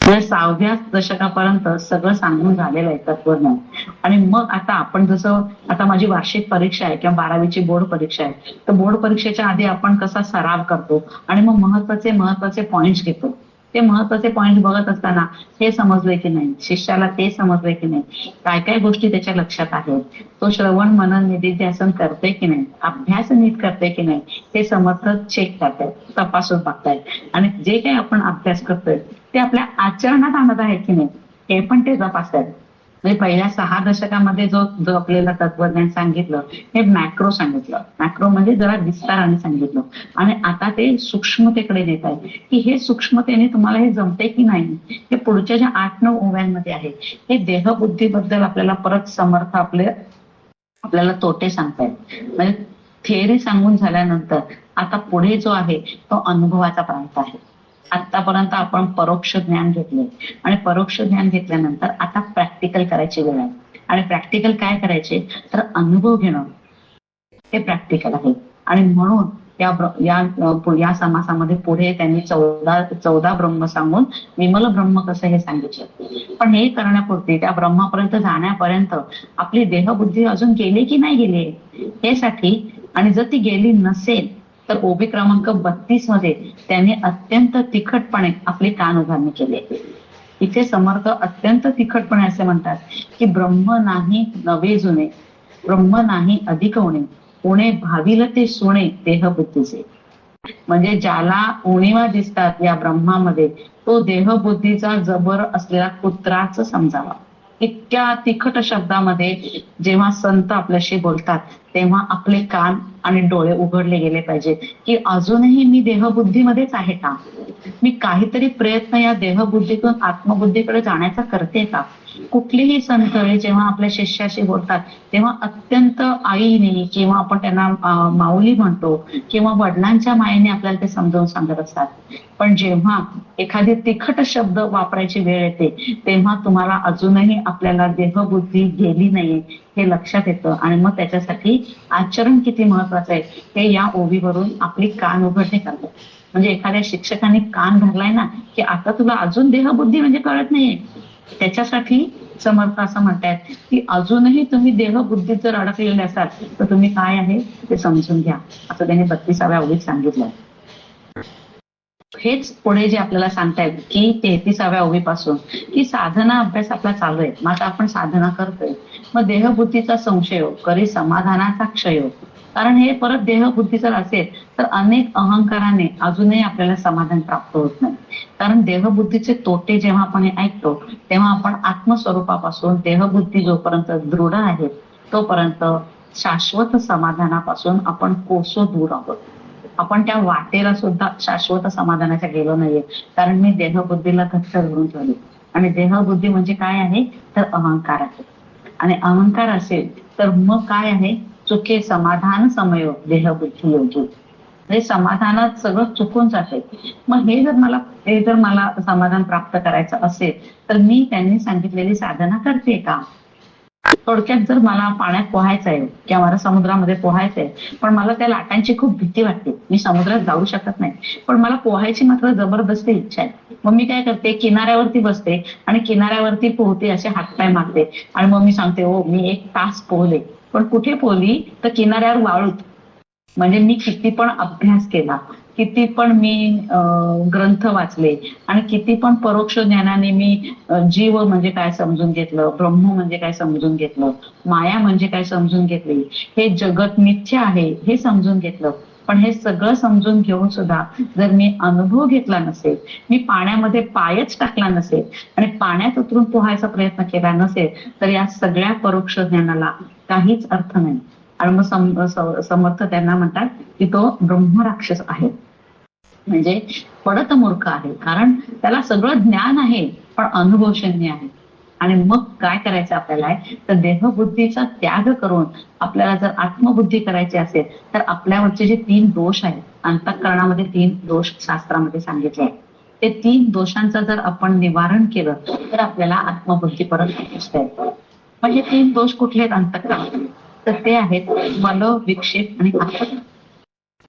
म्हणजे 6व्या दशकापर्यंत सगळं सांगून झालेलं आहे तत्वज्ञान. आणि मग आता आपण जसं आता माझी वार्षिक परीक्षा आहे किंवा 12वीची बोर्ड परीक्षा आहे तर बोर्ड परीक्षेच्या आधी आपण कसा सराव करतो आणि मग महत्वाचे पॉइंट्स घेतो. ते महत्वाचे पॉइंट बघत असताना हे समजले की नाही शिष्याला ते समजले की नाही काय काय गोष्टी त्याच्या लक्षात आहेत तो श्रवण मनन निधिध्यासन करते की नाही अभ्यास नीट करते की नाही हे समर्थ चेक करतायत तपासून बघतायत. आणि जे काही आपण अभ्यास करतोय ते आपल्या आचरणात आणत आहे की नाही हे पण ते तपासतात. म्हणजे पहिल्या 6 दशकामध्ये जो आपल्याला तत्वज्ञान सांगितलं हे मॅक्रो सांगितलं. मॅक्रो म्हणजे जरा विस्ताराने सांगितलं. आणि आता ते सूक्ष्मतेकडे नेत आहे की हे सूक्ष्मतेने तुम्हाला हे जमते की नाही. हे पुढच्या ज्या 8-9 ओव्यांमध्ये आहे हे देहबुद्धीबद्दल आपल्याला परत समर्थ आपल्याला तोटे सांगतायत. म्हणजे थिअरी सांगून झाल्यानंतर आता पुढे जो आहे तो अनुभवाचा प्रांत आहे. आतापर्यंत आपण परोक्ष ज्ञान घेतले आणि परोक्ष ज्ञान घेतल्यानंतर आता प्रॅक्टिकल करायची वेळ आहे. आणि प्रॅक्टिकल काय करायचे तर अनुभव घेणं हे प्रॅक्टिकल आहे. आणि म्हणून या समासामध्ये पुढे त्यांनी 14 ब्रह्म सांगून विमल ब्रह्म कसं हे सांगितलं. पण हे करण्यापुरती त्या ब्रह्मापर्यंत जाण्यापर्यंत आपली देहबुद्धी अजून गेली की नाही गेली हे साठी. आणि जर ती गेली नसेल तर ओबी क्रमांक 32 मध्ये त्यांनी अत्यंत तिखटपणे आपली कान उघडणी केली. इथे समर्थ अत्यंत तिखटपणे असे म्हणतात की ब्रह्म नाही नवे जुने ब्रह्म नाही अधिक उणे उणे भाविल ते सोने देहबुद्धीचे. म्हणजे ज्याला उणिवा दिसतात या ब्रह्मामध्ये, तो देहबुद्धीचा जबर असलेला कुत्राच समजावा. इतक्या तिखट शब्दामध्ये जेव्हा संत आपल्याशी बोलतात, तेव्हा आपले कान आणि डोळे उघडले गेले पाहिजे की अजूनही मी देहबुद्धीमध्येच आहे का? मी काहीतरी प्रयत्न या देहबुद्धीतून आत्मबुद्धीकडे जाण्याचा करते का? कुठलीही संत जेव्हा आपल्या शिष्याशी बोलतात, तेव्हा अत्यंत आईने किंवा आपण त्यांना माऊली म्हणतो किंवा वडिलांच्या मायेने आपल्याला ते समजावून सांगत असतात. पण जेव्हा एखादी तिखट शब्द वापरायची वेळ येते, तेव्हा तुम्हाला अजूनही आपल्याला देहबुद्धी गेली नाहीये हे लक्षात येतं. आणि मग त्याच्यासाठी आचरण किती महत्वाचं आहे हे या ओवीवरून आपली कान उघडणे करतात. म्हणजे एखाद्या शिक्षकाने कान धरलाय ना, की आता तुला अजून देहबुद्धी म्हणजे कळत नाहीये, त्याच्यासाठी समर्थ असं म्हणतायत की अजूनही तुम्ही देहबुद्धीत जर अडकलेले असाल तर तुम्ही काय आहे ते समजून घ्या, असं त्यांनी 32व्या ओळीत सांगितलंय. हेच पुढे जे आपल्याला सांगतायत की 33व्या ओवीपासून की साधना अभ्यास आपला चालू आहे. मग आता आपण साधना करतोय, मग देहबुद्धीचा संशय करी समाधानाचा क्षय. कारण हे परत देहबुद्धीचं असेल तर अनेक अहंकाराने अजूनही आपल्याला समाधान प्राप्त होत नाही. कारण देहबुद्धीचे तोटे जेव्हा आपण हे ऐकतो, तेव्हा आपण आत्मस्वरूपापासून देहबुद्धी जोपर्यंत दृढ आहे तोपर्यंत शाश्वत समाधानापासून आपण कोसो दूर आहोत. आपण त्या वाटेला सुद्धा शाश्वत समाधानाच्या गेलो नाहीये, कारण मी देहबुद्धीला घट्ट धरून ठेवले. आणि देहबुद्धी म्हणजे काय आहे तर अहंकार आहे. आणि अहंकार असेल तर मग काय आहे, चुके समाधान समयो देहबुद्धी योगी. म्हणजे समाधानात सगळं चुकून जाते. मग हे जर मला समाधान प्राप्त करायचं असेल तर मी त्यांनी सांगितलेली साधना करते का? थोडक्यात जर मला पाण्यात पोहायचं आहे किंवा मला समुद्रामध्ये पोहायचंय, पण मला त्या लाटांची खूप भीती वाटते, मी समुद्रात जाऊ शकत नाही, पण मला पोहायची मात्र जबरदस्त इच्छा आहे, मग मी काय करते, किनाऱ्यावरती बसते आणि किनाऱ्यावरती पोहते, असे हातपाय मारते आणि मग मी सांगते हो मी 1 तास पोहले. पण कुठे पोहली तर किनाऱ्यावर वाळूत. म्हणजे मी किती पण अभ्यास केला, किती पण मी ग्रंथ वाचले आणि किती पण परोक्ष ज्ञानाने मी जीव म्हणजे काय समजून घेतलं, ब्रह्म म्हणजे काय समजून घेतलं, माया म्हणजे काय समजून घेतली, हे जगत मिथ्या आहे हे समजून घेतलं. पण हे सगळं समजून घेऊन सुद्धा जर मी अनुभव घेतला नसेल, मी पाण्यामध्ये पायच टाकला नसेल आणि पाण्यात उतरून पोहायचा प्रयत्न केला नसेल, तर या सगळ्या परोक्ष ज्ञानाला काहीच अर्थ नाही. आणि मग समर्थ त्यांना म्हणतात की तो ब्रह्मराक्षस आहे, म्हणजे पडत मूर्ख आहे. कारण त्याला सगळं ज्ञान आहे पण अनुभवशून्य आहे. आणि मग काय करायचं आपल्याला तर देहबुद्धीचा त्याग करून आपल्याला जर आत्मबुद्धी करायची असेल तर आपल्यावरचे जे 3 दोष आहेत, अंतःकरणामध्ये 3 दोष शास्त्रामध्ये सांगितले आहेत, ते 3 दोषांचं जर आपण निवारण केलं तर आपल्याला आत्मबुद्धी परत पोहोचता येते. म्हणजे 3 दोष कुठले आहेत अंतःकरणामध्ये, तर ते आहेत मल, विक्षेप आणि आत्मबुद्धी.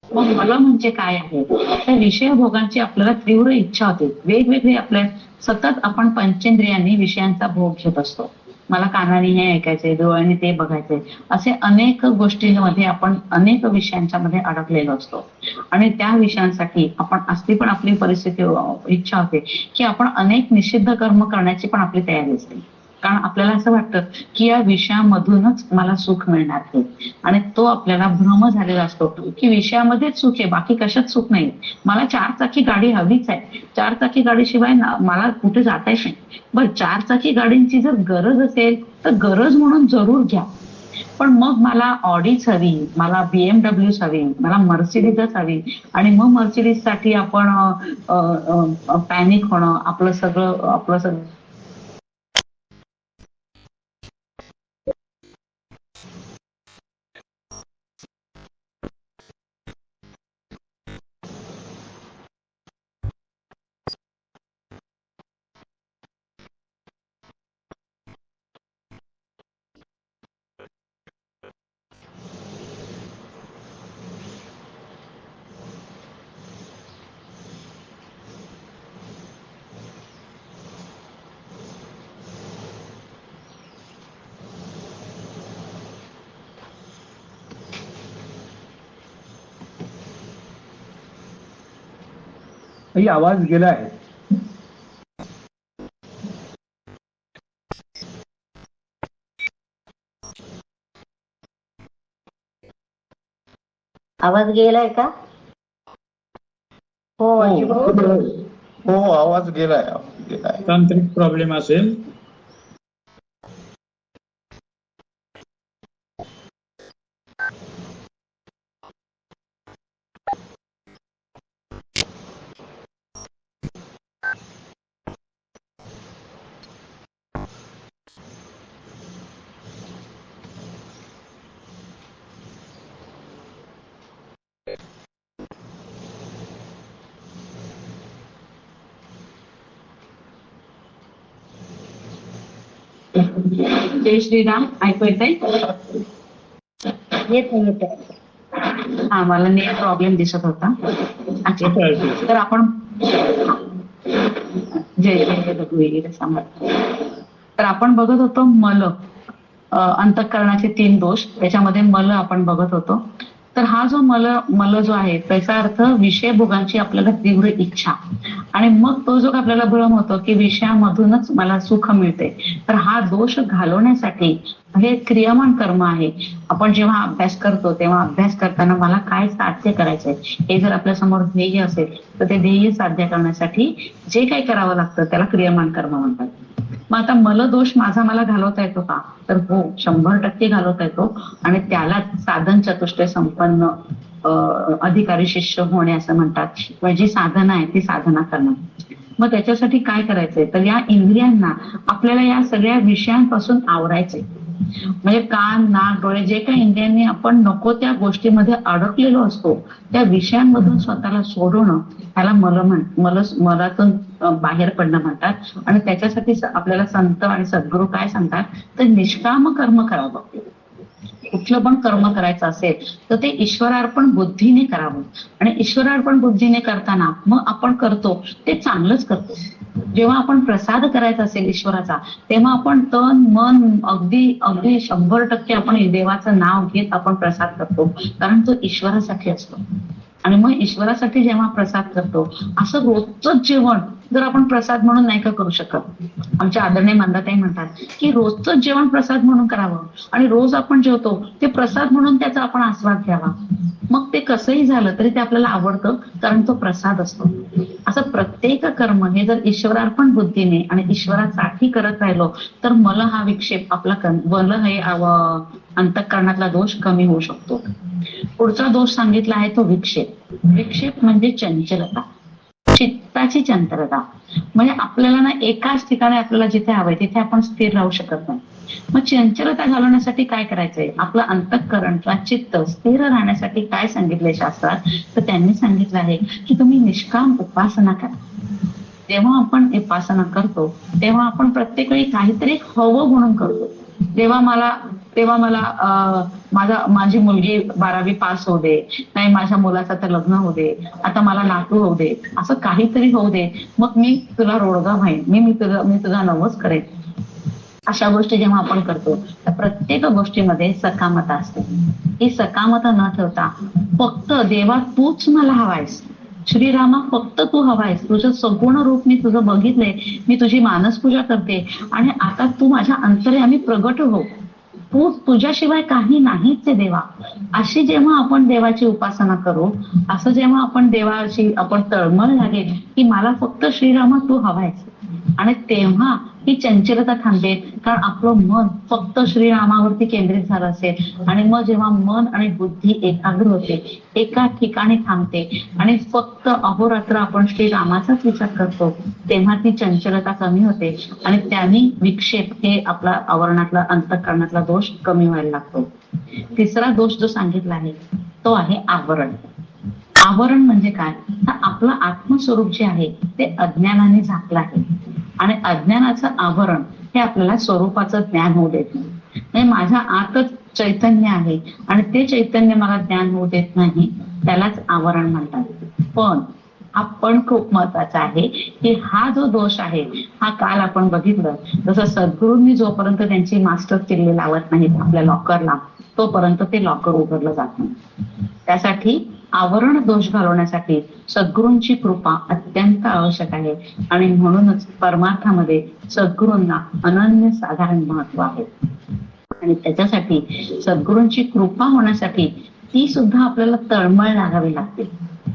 मग मला म्हणजे काय आहे तर विषय भोगांची आपल्याला तीव्र इच्छा होते, वेगवेगळे आपल्या सतत आपण पंचेंद्रियांनी विषयांचा भोग घेत असतो. मला कानाने हे ऐकायचंय, डोळ्याने ते बघायचंय, असे अनेक गोष्टींमध्ये आपण अनेक विषयांच्या मध्ये अडकलेलो असतो. आणि त्या विषयांसाठी आपण असली पण आपली परिस्थिती इच्छा होते की आपण अनेक निषिद्ध कर्म करण्याची पण आपली तयारी असते. कारण आपल्याला असं वाटतं की या विषयामधूनच मला सुख मिळणार आहे. आणि तो आपल्याला भ्रम झालेला असतो की विषयामध्येच सुख आहे, बाकी कशात सुख नाही. मला 4 चाकी गाडी हवीच आहे, 4 चाकी गाडीशिवाय मला कुठे जाता येत नाही. बरं, 4 चाकी गाडींची जर गरज असेल तर गरज म्हणून जरूर घ्या, पण मग मला ऑडीच हवी, मला BMW हवी, मला मर्सिडीजच हवी. आणि मग मर्सिडीज साठी आपण पॅनिक होणं, आपलं सगळं काही आवाज गेलाय. आवाज गेलाय का? हो अजिबात. हो आवाज गेलाय गेलाय. तांत्रिक प्रॉब्लेम असेल. जय श्रीराम. ऐकू येतंय? येत हा, मला नेट प्रॉब्लेम दिसत होता. अच्छा, तर आपण जय जय रघुवीर समर्थ. तर आपण बघत होतो मल, अंतःकरणाचे 3 दोष. त्याच्यामध्ये मल आपण बघत होतो. तर हा जो मल जो आहे त्याचा अर्थ विषय भोगांची आपल्याला तीव्र इच्छा, आणि मग तो जो आपल्याला भ्रम होतो की विषयामधूनच मला सुख मिळते. तर हा दोष घालवण्यासाठी हे क्रियामान कर्म आहे. आपण जेव्हा अभ्यास करतो तेव्हा अभ्यास करताना मला काय साध्य करायचंय हे जर आपल्या समोर ध्येय असेल तर ते ध्येय साध्य करण्यासाठी जे काही करावं लागतं त्याला क्रियामान कर्म म्हणतात. मग आता मलदोष मला घालवता येतो का? तर हो, 100% घालवता येतो. आणि त्यालाच साधन चतुष्टय संपन्न अधिकारी शिष्य होणे असं म्हणतात. म्हणजे जी साधना आहे ती साधना करणं. मग त्याच्यासाठी काय करायचंय, तर या इंद्रियांना आपल्याला या सगळ्या विषयांपासून आवरायचंय. म्हणजे कान, नाक, डोळे जे काही इंद्रियांनी आपण नको त्या गोष्टीमध्ये अडकलेलो असतो त्या विषयांमधून स्वतःला सोडवणं, त्याला मलातून बाहेर पडणं म्हणतात. आणि त्याच्यासाठी आपल्याला संत आणि सद्गुरू काय सांगतात, तर निष्काम कर्म करावं. कुठलं पण कर्म करायचं असेल तर ते ईश्वरार्पण बुद्धीने करावं. आणि ईश्वरार्पण बुद्धीने करताना मग आपण करतो ते चांगलंच करतो. जेव्हा आपण प्रसाद करायचा असेल ईश्वराचा तेव्हा आपण तन मन अगदी 100% आपण देवाचं नाव घेत आपण प्रसाद करतो, कारण तो ईश्वरासाठी असतो. आणि मग ईश्वरासाठी जेव्हा प्रसाद करतो असं रोजच जेवण जर आपण प्रसाद म्हणून नाही का करू शकत. आमच्या आदरणीय मंदाताई म्हणतात की रोजच जेवण प्रसाद म्हणून करावं आणि रोज आपण जेवतो ते प्रसाद म्हणून त्याचा आपण आस्वाद घ्यावा. मग ते कसंही झालं तरी ते आपल्याला आवडतं, कारण तो प्रसाद असतो. असं प्रत्येक कर्म हे जर ईश्वरार्पण बुद्धीने आणि ईश्वरासाठी करत राहिलो तर मला हा विक्षेप आपला हे अंतःकरणातला दोष कमी होऊ शकतो. पुढचा दोष सांगितला आहे तो विक्षेप. विक्षेप म्हणजे चंचलता, चित्ताची चंचलता. म्हणजे आपल्याला ना एकाच ठिकाणी आपल्याला जिथे हवंय तिथे आपण स्थिर राहू शकत नाही. मग चंचलता घालवण्यासाठी काय करायचंय, आपलं अंतःकरण किंवा चित्त स्थिर राहण्यासाठी काय सांगितलंय शास्त्रात, तर त्यांनी सांगितलं आहे की तुम्ही निष्काम उपासना करा. जेव्हा आपण उपासना करतो तेव्हा आपण प्रत्येक वेळी काहीतरी हवं म्हणून करतो. तेव्हा मला माझी मुलगी 12वी पास होऊ दे, नाही माझ्या मुलाचं तर लग्न होऊ दे, आता मला नातू होऊ दे, असं काहीतरी होऊ दे, मग मी तुला रोडगा व्हाईन, मी तुझा नवस करेन. अशा गोष्टी जेव्हा आपण करतो तर प्रत्येक गोष्टीमध्ये सकामता असते. ही सकामता न ठेवता फक्त देवा तूच मला हवायस, श्रीरामा फक्त तू हवायस, तुझं सगुण रूप मी तुझं बघितलंय, मी तुझी मानसपूजा करते आणि आता तू माझ्या अंतर्यामी प्रगट हो, तू तुझ्याशिवाय काही नाहीच आहे देवा. अशी जेव्हा आपण देवाची उपासना करू, असं जेव्हा आपण देवाची आपण तळमळ लागेल की मला फक्त श्रीरामा तू हवायस, आणि तेव्हा ही चंचलता थांबते, कारण आपलं मन फक्त श्रीरामावरती केंद्रित झालं असेल. आणि मग जेव्हा मन आणि बुद्धी एकाग्र होते, एका ठिकाणी थांबते आणि फक्त अहोरात्र आपण श्रीरामाचाच विचार करतो, तेव्हा ती चंचलता कमी होते आणि त्यांनी विक्षेप हे आपला आवरणातला अंतःकरणातला दोष कमी व्हायला लागतो. तिसरा दोष जो सांगितला आहे तो आहे आवरण. आवरण म्हणजे काय, तर आपलं आत्मस्वरूप जे आहे ते अज्ञानाने झाकलं आहे आणि अज्ञानाचं आवरण हे आपल्याला स्वरूपाचं ज्ञान होऊ देत नाही. म्हणजे माझ्या आतच चैतन्य आहे आणि ते चैतन्य मला ज्ञान होऊ देत नाही, त्यालाच आवरण म्हणतात. पण खूप महत्वाचा आहे की हा जो दोष आहे हा काल आपण बघितलं जसं सद्गुरूंनी जोपर्यंत त्यांची मास्टर किल्ले लावत नाहीत आपल्या लॉकरला तोपर्यंत ते लॉकर उघडलं जात नाही. त्यासाठी आवरण दोष घालवण्यासाठी सद्गुरूंची कृपा अत्यंत आवश्यक आहे आणि म्हणूनच परमार्थामध्ये सद्गुरूंना अनन्य साधारण महत्व आहे. आणि त्याच्यासाठी सद्गुरूंची कृपा होण्यासाठी ती सुद्धा आपल्याला तळमळ लागावी लागते.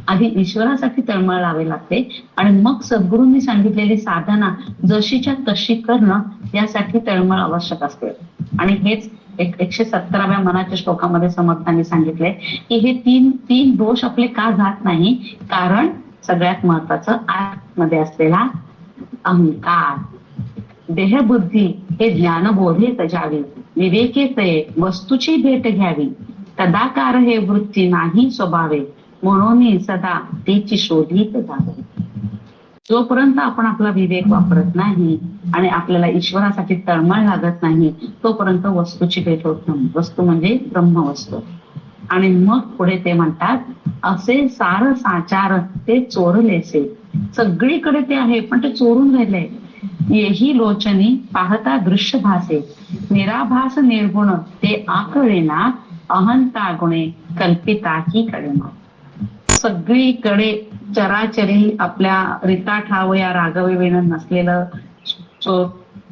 आधी ईश्वरासाठी तळमळ लावावी लागते आणि मग सद्गुरूंनी सांगितलेली साधना जशीच्या तशी करणं यासाठी तळमळ आवश्यक असते. आणि हेच 117व्या मनाच्या श्लोकामध्ये समर्थांनी सांगितले की हे तीन दोष आपले का जात नाही, कारण सगळ्यात महत्वाचं आतमध्ये असलेला अहंकार, देहबुद्धी हे ज्ञानबोधे तजावी, विवेके ते वस्तूची भेट घ्यावी, तदाकार हे वृत्ती नाही स्वभावे, म्हणून सदा तेची शोधित जावे. जोपर्यंत आपण आपला विवेक वापरत नाही आणि आपल्याला ईश्वरासाठी तळमळ लागत नाही तोपर्यंत वस्तूची भेट होत नाही. वस्तू म्हणजे ब्रह्मवस्तू. आणि मग पुढे ते म्हणतात, असे सार साचार ते चोरलेसे. सगळीकडे ते आहे पण ते चोरून राहिले. येही लोचनी पाहता दृश्य भासे, निराभास निर्गुण ते आकळेना, अहंता गुणे कल्पिताही कळेना. सगळीकडे चराचरी आपल्या रीता ठाव या रागवे नसलेलं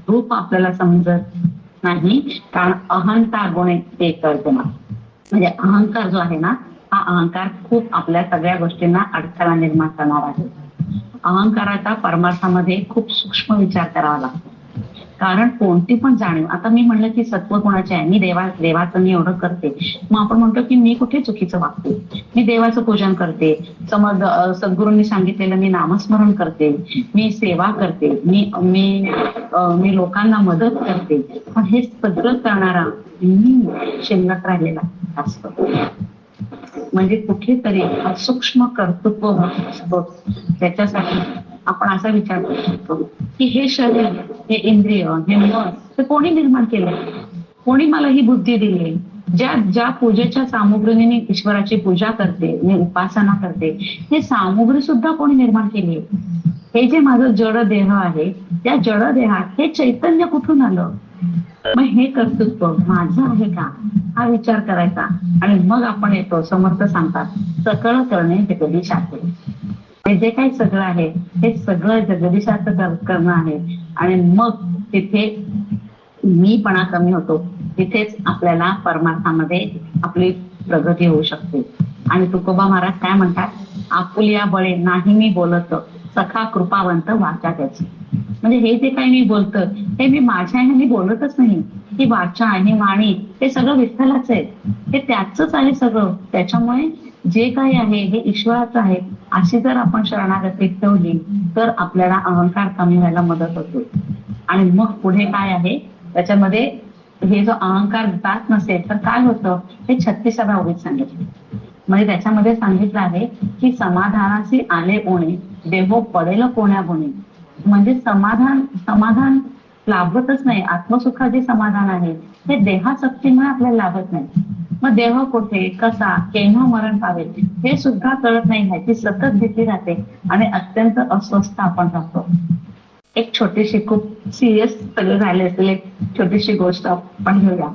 रूप आपल्याला समजत नाही, कारण अहंता गुणे ते कल्पना. म्हणजे अहंकार जो आहे ना, हा अहंकार खूप आपल्या सगळ्या गोष्टींना अडथळा निर्माण करणार आहे. अहंकाराचा परमार्थामध्ये खूप सूक्ष्म विचार करावा लागतो. कारण कोणती पण जाणीव, आता मी म्हणलं की सत्व कोणाचे आहे, मी देवाचं मी एवढं करते, मग आपण म्हणतो की मी कुठे चुकीचं वागते, मी देवाचं पूजन करते, समज सद्गुरूंनी सांगितलेलं मी नामस्मरण करते, मी सेवा करते, मी लोकांना मदत करते, पण हे सगळं करणारा मी शिल्लक राहिलेला असतो. म्हणजे कुठेतरी सूक्ष्म कर्तृत्व होत असतो. त्याच्यासाठी आपण असा विचार करू शकतो की हे शरीर, हे इंद्रिय, हे मन, हे कोणी निर्माण केलं, कोणी मला ही बुद्धी दिली. ज्या पूजेच्या सामुग्रीने मी ईश्वराची पूजा करते, मी उपासना करते, हे सामुग्री सुद्धा कोणी निर्माण केली. हे जे माझं जड देह आहे, त्या जड देहात हे चैतन्य कुठून आलं, मग हे कर्तृत्व माझं आहे का, हा विचार करायचा. आणि मग आपण येतो, समर्थ सांगतात, सकळ करणे जगदीशाचे. हे जे काही सगळं आहे हे सगळं जगदीशाचं करणं आहे. आणि मग तिथे मीपणा कमी होतो, तिथेच आपल्याला परमार्थामध्ये आपली प्रगती होऊ शकते. आणि तुकोबा महाराज काय म्हणतात, आपुलिया बळे नाही मी बोलत, सखा कृपावंत वाचा त्याची. म्हणजे हे जे काही मी बोलतो हे मी माझ्या ह्याने बोलतच नाही, ही वाचा आणि वाणी हे सगळं विठ्ठलाच आहे, हे त्याचंच आहे सगळं. त्याच्यामुळे जे काही आहे हे ईश्वराचं आहे. अशी जर आपण शरणागती ठेवली तर आपल्याला अहंकार कमी व्हायला मदत होते. आणि मग पुढे काय आहे त्याच्यामध्ये, हे जो अहंकार जात नसेल तर काय होतं, हे 36व्या ओळीत सांगितलं. म्हणजे त्याच्यामध्ये सांगितलं आहे की समाधानाशी आले ओणे, देहो पडेल कोण्या गुणे. म्हणजे समाधान लाभतच नाही. आत्मसुखाचे समाधान आहे हे देहासक्तीमुळे आपल्याला लाभत नाही. मग देह कुठे, कसा, केव्हा मरण पावेल हे सुद्धा कळत नाही, ह्याची सतत भीती राहते आणि अत्यंत अस्वस्थ आपण राहतो. एक छोटीशी, खूप सिरियस सगळे झाले असलेली एक छोटीशी गोष्ट आपण घेऊया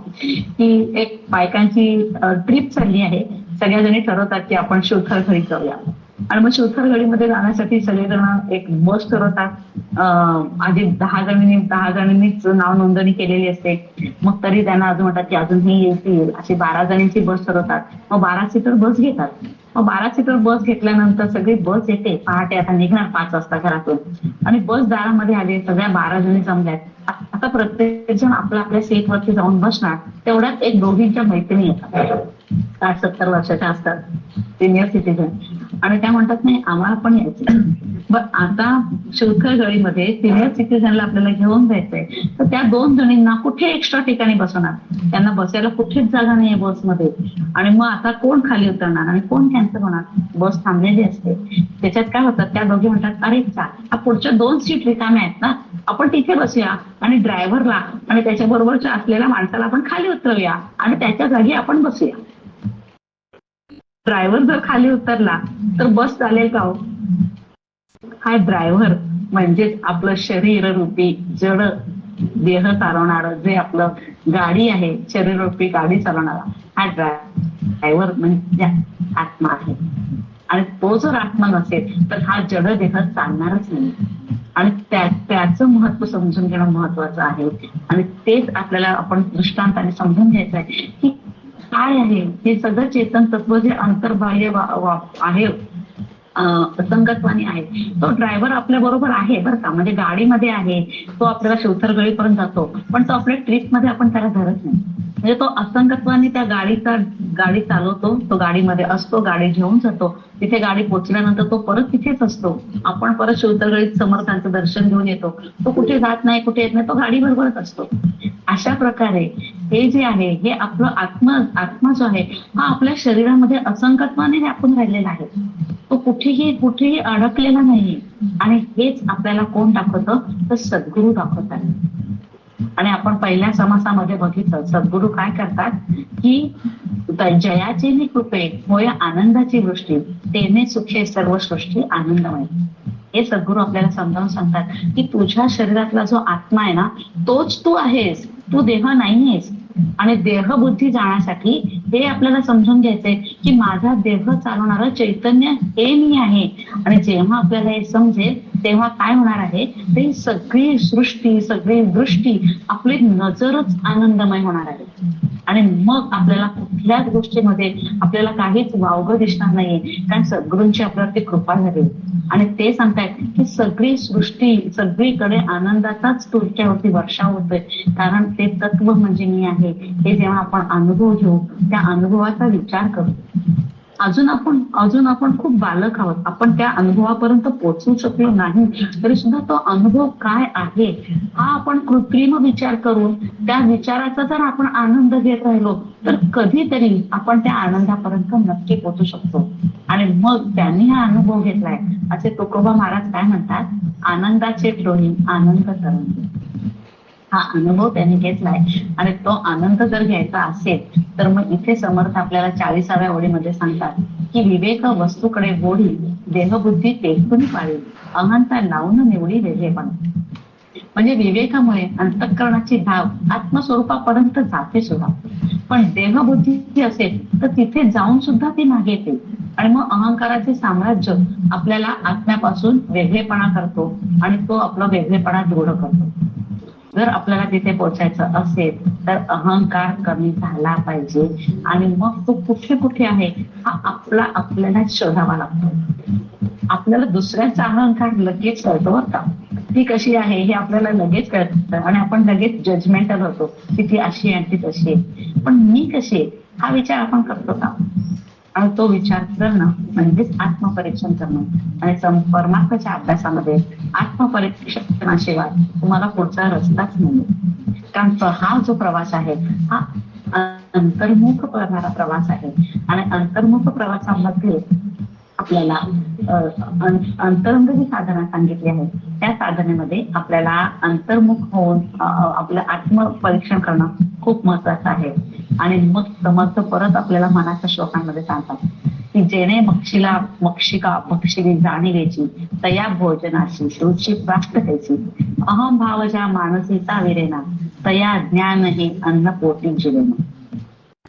की एक बायकांची ट्रिप चालली आहे. सगळ्याजणी ठरवतात की आपण शिवथरघडी जाऊया. आणि मग शिवथरघडीमध्ये जाण्यासाठी सगळेजण एक बस ठरवतात. आधी 10 जणींनीच नाव नोंदणी केलेली असते. मग तरी त्यांना अजून म्हणतात की अजूनही येतील, अशी 12 जणींची बस ठरवतात. मग 12 सीटर बस घेतात. मग 12 सीटर बस घेतल्यानंतर सगळी बस येते पहाटे, आता निघणार 5 वाजता घरातून, आणि बस दारामध्ये आली, सगळ्या 12 जणी जमल्यात. आता प्रत्येक जण आपल्या सीटवरती जाऊन बसणार. तेवढ्यात एक दोघींच्या मैत्रिणी येतात, 60-70 वर्षाच्या असतात, सिनियर सिटीजन, आणि त्या म्हणतात नाही आम्हाला पण यायचं. पण आता शिवथरघडीमध्ये सिनियर सिटीजनला आपल्याला घेऊन जायचंय, तर त्या 2 जणींना कुठे एक्स्ट्रा ठिकाणी बसवणार, त्यांना बसायला कुठेच जागा नाहीये बसमध्ये. आणि मग आता कोण खाली उतरणार आणि कोण कॅन्सल होणार, बस थांबलेली असते. त्याच्यात काय होतं, त्या दोघी म्हणतात अरे चा पुढच्या 2 सीट रिकाम्या आहेत ना, आपण तिथे बसूया आणि ड्रायव्हरला आणि त्याच्या बरोबरच्या असलेल्या माणसाला आपण खाली उतरवूया आणि त्याच्या जागी आपण बसूया. ड्रायव्हर जर खाली उतरला तर बस चालेल का हो? हा ड्रायव्हर म्हणजेच आपलं शरीर रूपी जड देह चालवणार, जे आपलं गाडी आहे, शरीर रूपी गाडी चालवणारा हा ड्रायव्हर म्हणजे आत्मा आहे. आणि तो जर आत्मा नसेल तर हा जड देह चालणारच नाही. आणि त्याचं महत्व समजून घेणं महत्वाचं आहे. आणि तेच आपल्याला आपण दृष्टांताने समजून घ्यायचं आहे की काय आहे हे सगळं चेतन तत्व जे अंतर्बाह्य आहे असंगतवाणी आहे. तो ड्रायव्हर आपल्या बरोबर आहे बरं का, म्हणजे गाडीमध्ये आहे, तो आपल्याला शिवथरगळीपर्यंत जातो, पण तो आपल्या ट्रिपमध्ये आपण त्याला धरत नाही. म्हणजे तो असंगतवाणी त्या गाडी चालवतो, तो गाडीमध्ये असतो, गाडी घेऊन जातो, तिथे गाडी पोहोचल्यानंतर तो परत तिथेच असतो. आपण परत शिवथरगळीत समर्थांचं दर्शन घेऊन येतो, तो कुठे जात नाही, कुठे येत नाही, तो गाडी बरोबरच असतो. अशा प्रकारे हे जे आहे, हे आपलं आत्मा जो आहे हा आपल्या शरीरामध्ये असंगतवाने व्यापून राहिलेला आहे. तो कुठेही अडकलेला नाहीये. आणि हेच आपल्याला कोण दाखवतं, तर सद्गुरू दाखवतात. आणि आपण पहिल्या समासामध्ये बघितलं, सद्गुरू काय करतात की जयाचे नि कृपे होय आनंदाची वृष्टी, तेने सुखे सर्व सृष्टी आनंदमय. हे सद्गुरू आपल्याला समजावून सांगतात की तुझ्या शरीरातला जो आत्मा आहे ना, तोच तू आहेस, तू देह नाहीयेस. आणि देहबुद्धी जाण्यासाठी हे आपल्याला समजून घ्यायचंय की माझा देह चालवणारं चैतन्य हे मी आहे. आणि जेव्हा आपल्याला हे समजेल तेव्हा काय होणार आहे, ते सगळी सृष्टी, सगळी दृष्टी, आपली नजरच आनंदमय होणार आहे. आणि मग आपल्याला कुठल्याच गोष्टीमध्ये आपल्याला काहीच वावगं दिसणार नाहीये, कारण सद्गुरूंची आपल्यावरती कृपा झाली. आणि ते सांगतायत की सगळी सृष्टी, सगळीकडे आनंदाचाच तुमच्यावरती वर्षाव होतोय, कारण ते तत्व म्हणजे मी आहे. हे जेव्हा आपण अनुभव घेऊ, त्या अनुभवाचा विचार करू. अजून आपण खूप बालक आहोत, आपण त्या अनुभवापर्यंत पोहोचू शकलो नाही, तरी सुद्धा तो अनुभव काय आहे हा आपण कृत्रिम विचार करून त्या विचाराचा जर आपण आनंद घेत राहिलो, तर कधीतरी आपण त्या आनंदापर्यंत नक्की पोहोचू शकतो. आणि मग त्यांनी हा अनुभव घेतलाय, असे तुकोबा महाराज काय म्हणतात, आनंदाचे डोही आनंद तरंगे. हा अनुभव त्यांनी घेतलाय. आणि तो आनंद जर घ्यायचा असेल तर मग इथे समर्थ आपल्याला 40व्या ओळीमध्ये सांगतात की विवेक वस्तूकडे बोढी, देहबुद्धी तेथून पाळी, अहंता लावून निवडी वेगळेपण. म्हणजे विवेकामुळे अंतःकरणाची धाव आत्मस्वरूपापर्यंत जाते सुद्धा, पण देहबुद्धी असेल तर तिथे जाऊन सुद्धा ती मागे येते. आणि मग अहंकाराचे साम्राज्य आपल्याला आत्म्यापासून वेगळेपणा करतो आणि तो आपला वेगळेपणा दृढ करतो. जर आपल्याला तिथे पोहोचायचं असेल तर अहंकार कमी झाला पाहिजे. आणि मग तो कुठे आहे हा आपल्याला शोधावा लागतो. आपल्याला दुसऱ्याचा अहंकार लगेच कळतो बरं का, ती कशी आहे हे आपल्याला लगेच कळतं आणि आपण लगेच जजमेंटल होतो की ती अशी आहे ती तशी आहे. पण मी कशी आहे हा विचार आपण करतो का? आणि तो विचार करणं म्हणजेच आत्मपरीक्षण करणं. आणि परमार्थाच्या अभ्यासामध्ये आत्मपरीक्षणाशिवाय तुम्हाला पुढचा रस्ताच नाही. कारण हा जो प्रवास आहे हा अंतर्मुख करणारा प्रवास आहे. आणि अंतर्मुख प्रवासामध्ये आपल्याला अंतरंग जी साधना सांगितली आहे त्या साधनेमध्ये आपल्याला अंतर्मुख होऊन आपलं आत्मपरीक्षण करणं खूप महत्वाचं आहे. आणि मग समर्थ परत आपल्याला मनाच्या श्लोकांमध्ये सांगतात की जेणे मक्षिका भक्षिली जाणीवेची, तया भोजनाशी रुची प्राप्त व्हायची, अहम भाव ज्या मानसीचा विरेना, तया ज्ञान हे अन्न पोटी जिरेना.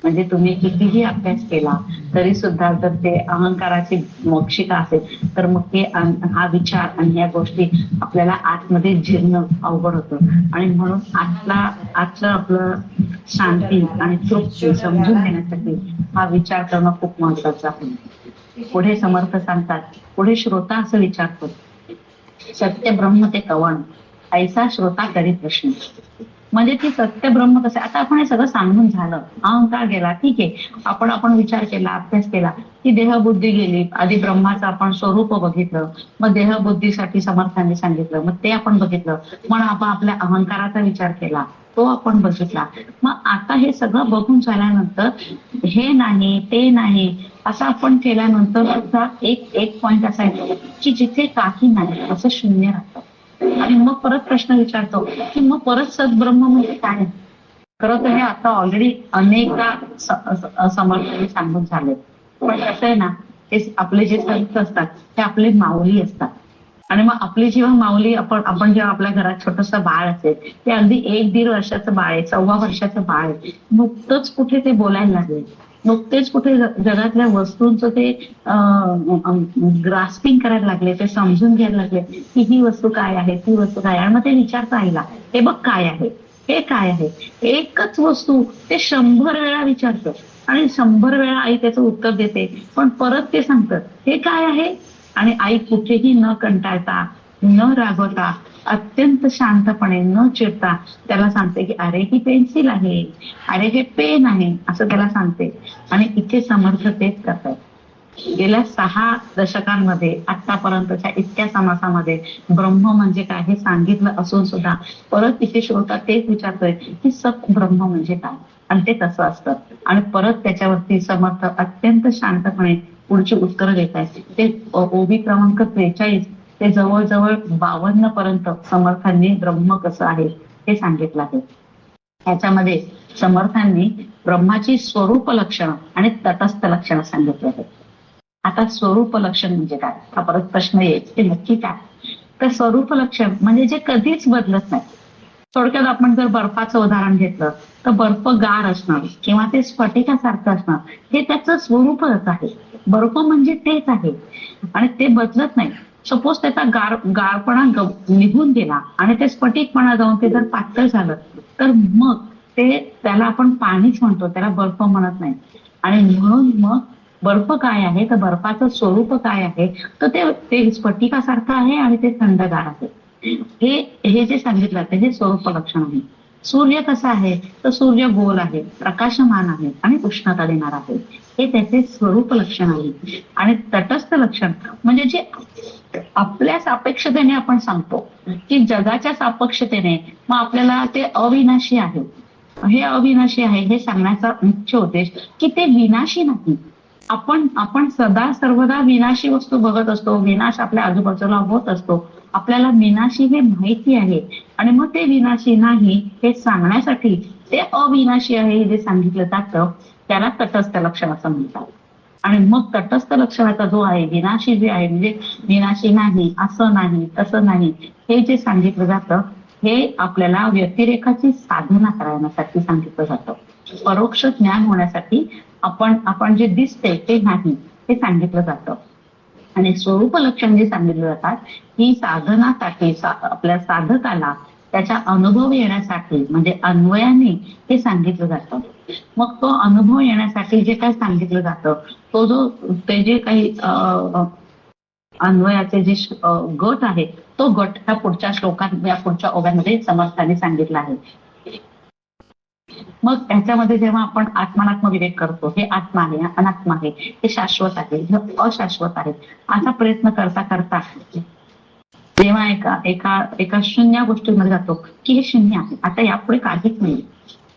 म्हणजे तुम्ही कितीही अभ्यास केला तरी सुद्धा जर ते अहंकाराची मक्षिका असेल तर मग ते हा विचार आणि या गोष्टी आपल्याला आतमध्ये जिरणं अवघड होतं. आणि म्हणून आजचं आपलं शांती आणि तृप्ती समजून घेण्यासाठी हा विचार करणं खूप महत्वाचं आहे. पुढे समर्थ सांगतात, पुढे श्रोता असं विचारतो, सत्य ब्रह्म ते कवण, ऐसा श्रोता करी प्रश्न. म्हणजे ती सत्य ब्रह्म कसं, आता आपण हे सगळं सांगून झालं, अहंकार गेला, ठीक आहे, आपण विचार केला, अभ्यास केला, ती देहबुद्धी गेली, आधी ब्रह्माचं आपण स्वरूप बघितलं, मग देहबुद्धीसाठी समर्थांनी सांगितलं, मग ते आपण बघितलं, मग आपण आपल्या अहंकाराचा विचार केला, तो आपण बघितला. मग आता हे सगळं बघून झाल्यानंतर हे नाही ते नाही असं आपण केल्यानंतर सुद्धा एक पॉइंट असा आहे की जिथे काही नाही असं शून्य राहतं. आणि मग परत प्रश्न विचारतो की मग परत सद्ब्रह्म म्हणजे काय? खरं तर हे आता ऑलरेडी अनेकदा समर्थांनी सांगून झाले. पण कसं आहे ना, ते आपले जे संत असतात ते आपले माऊली असतात. आणि मग आपली जेव्हा माऊली आपण जेव्हा आपल्या घरात छोटंसं बाळ असेल, ते अगदी 1-1.5 वर्षाचं बाळ आहे, 1.25 वर्षाचं बाळ आहे, नुकतंच कुठे ते बोलायला लागले, नुकतेच कुठे जगातल्या वस्तूंचं ते ग्रास्पिंग करायला लागले, ते समजून घ्यायला लागले की ही वस्तू काय आहे, ती वस्तू काय आहे. मग ते विचारता आईला, हे बघ काय आहे, हे काय आहे. एकच वस्तू ते 100 वेळा विचारतं आणि 100 वेळा आई त्याचं उत्तर देते, पण परत ते सांगतं हे काय आहे. आणि आई कुठेही न कंटाळता, न रागवता, अत्यंत शांतपणे, न चिडता त्याला सांगते की अरे ही पेन्सिल आहे, अरे हे पेन आहे, असं त्याला सांगते. आणि इथे समर्थ तेच करतात. गेल्या 6 दशकांमध्ये आतापर्यंतच्या इतक्या समासामध्ये ब्रह्म म्हणजे काय हे सांगितलं असून सुद्धा परत इथे श्रोता तेच विचारतोय की सत ब्रह्म म्हणजे काय, आणि ते तसं असतं. आणि परत त्याच्यावरती समर्थ अत्यंत शांतपणे पुढची उत्तरं देत आहेत. ते ओबी क्रमांक 43 ते जवळजवळ 52 पर्यंत समर्थांनी ब्रह्म कसं आहे हे सांगितलं आहे. याच्यामध्ये समर्थांनी ब्रह्माची स्वरूप लक्षणं आणि तटस्थ लक्षणं सांगितली आहेत. आता स्वरूप लक्षण म्हणजे काय हा परत प्रश्न येईल, ते नक्की काय. तर स्वरूप लक्षण म्हणजे जे कधीच बदलत नाही. थोडक्यात आपण जर बर्फाचं उदाहरण घेतलं तर बर्फ गार असणार किंवा ते स्फटिकासारखं असणार, हे त्याचं स्वरूपच आहे. बर्फ म्हणजे तेच आहे आणि ते बदलत नाही. सपोज त्याचा गारपणा निघून गेला आणि ते स्फटिकपणा जाऊन ते जर पातळ झालं तर मग त्याला आपण पाणीच म्हणतो, त्याला बर्फ म्हणत नाही. आणि म्हणून मग बर्फ काय आहे तर बर्फाचं स्वरूप काय आहे तर ते स्फटिकासारखं आहे आणि ते थंडगार आहे. हे जे सांगितलं ते हे स्वरूप लक्षण आहे. सूर्य कसा आहे तर सूर्य गोल आहे, प्रकाशमान आहे आणि उष्णता देणार आहे, हे त्याचे स्वरूप लक्षण आहे. आणि तटस्थ लक्षण म्हणजे जे आपल्या सापेक्षतेने आपण सांगतो की जगाच्या सापेक्षतेने मग आपल्याला ते अविनाशी आहे, हे अविनाशी आहे हे सांगण्याचा मुख्य उद्देश की ते विनाशी नाही. आपण सदा सर्वदा विनाशी वस्तू बघत असतो, विनाश आपल्या आजूबाजूला होत असतो, आपल्याला विनाशी हे माहिती आहे. आणि मग ते विनाशी नाही हे सांगण्यासाठी ते अविनाशी आहे हे जे सांगितलं जातं त्याला तटस्थ लक्षण असं म्हणतात. आणि मग तटस्थ लक्षणाचा जो आहे विनाशी जे आहे म्हणजे विनाशी नाही, असं नाही, तसं नाही, हे जे सांगितलं जातं हे आपल्याला व्यतिरेकाची साधना करण्यासाठी सांगितलं जातं. परोक्ष ज्ञान होण्यासाठी आपण जे दिसते ते नाही हे सांगितलं जातं. आणि स्वरूप लक्षण जे सांगितलं जातात ही साधनासाठी आपल्या साधकाला त्याचा अनुभव येण्यासाठी म्हणजे अन्वयाने हे सांगितलं जातं. मग तो अनुभव येण्यासाठी जे काही सांगितलं जातं ते जे काही अन्वयाचे जे गट आहे तो गट ह्या पुढच्या श्लोकात या पुढच्या ओव्यांमध्ये समर्थाने सांगितला आहे. मग त्याच्यामध्ये जेव्हा आपण आत्मानात्म विवेक करतो, हे आत्मा आहे, अनात्मा आहे, हे शाश्वत आहे, हे अशाश्वत आहे, असा प्रयत्न करता करता जेव्हा एका शून्य गोष्टीमध्ये जातो की हे शून्य आहे, आता यापुढे काहीच नाही,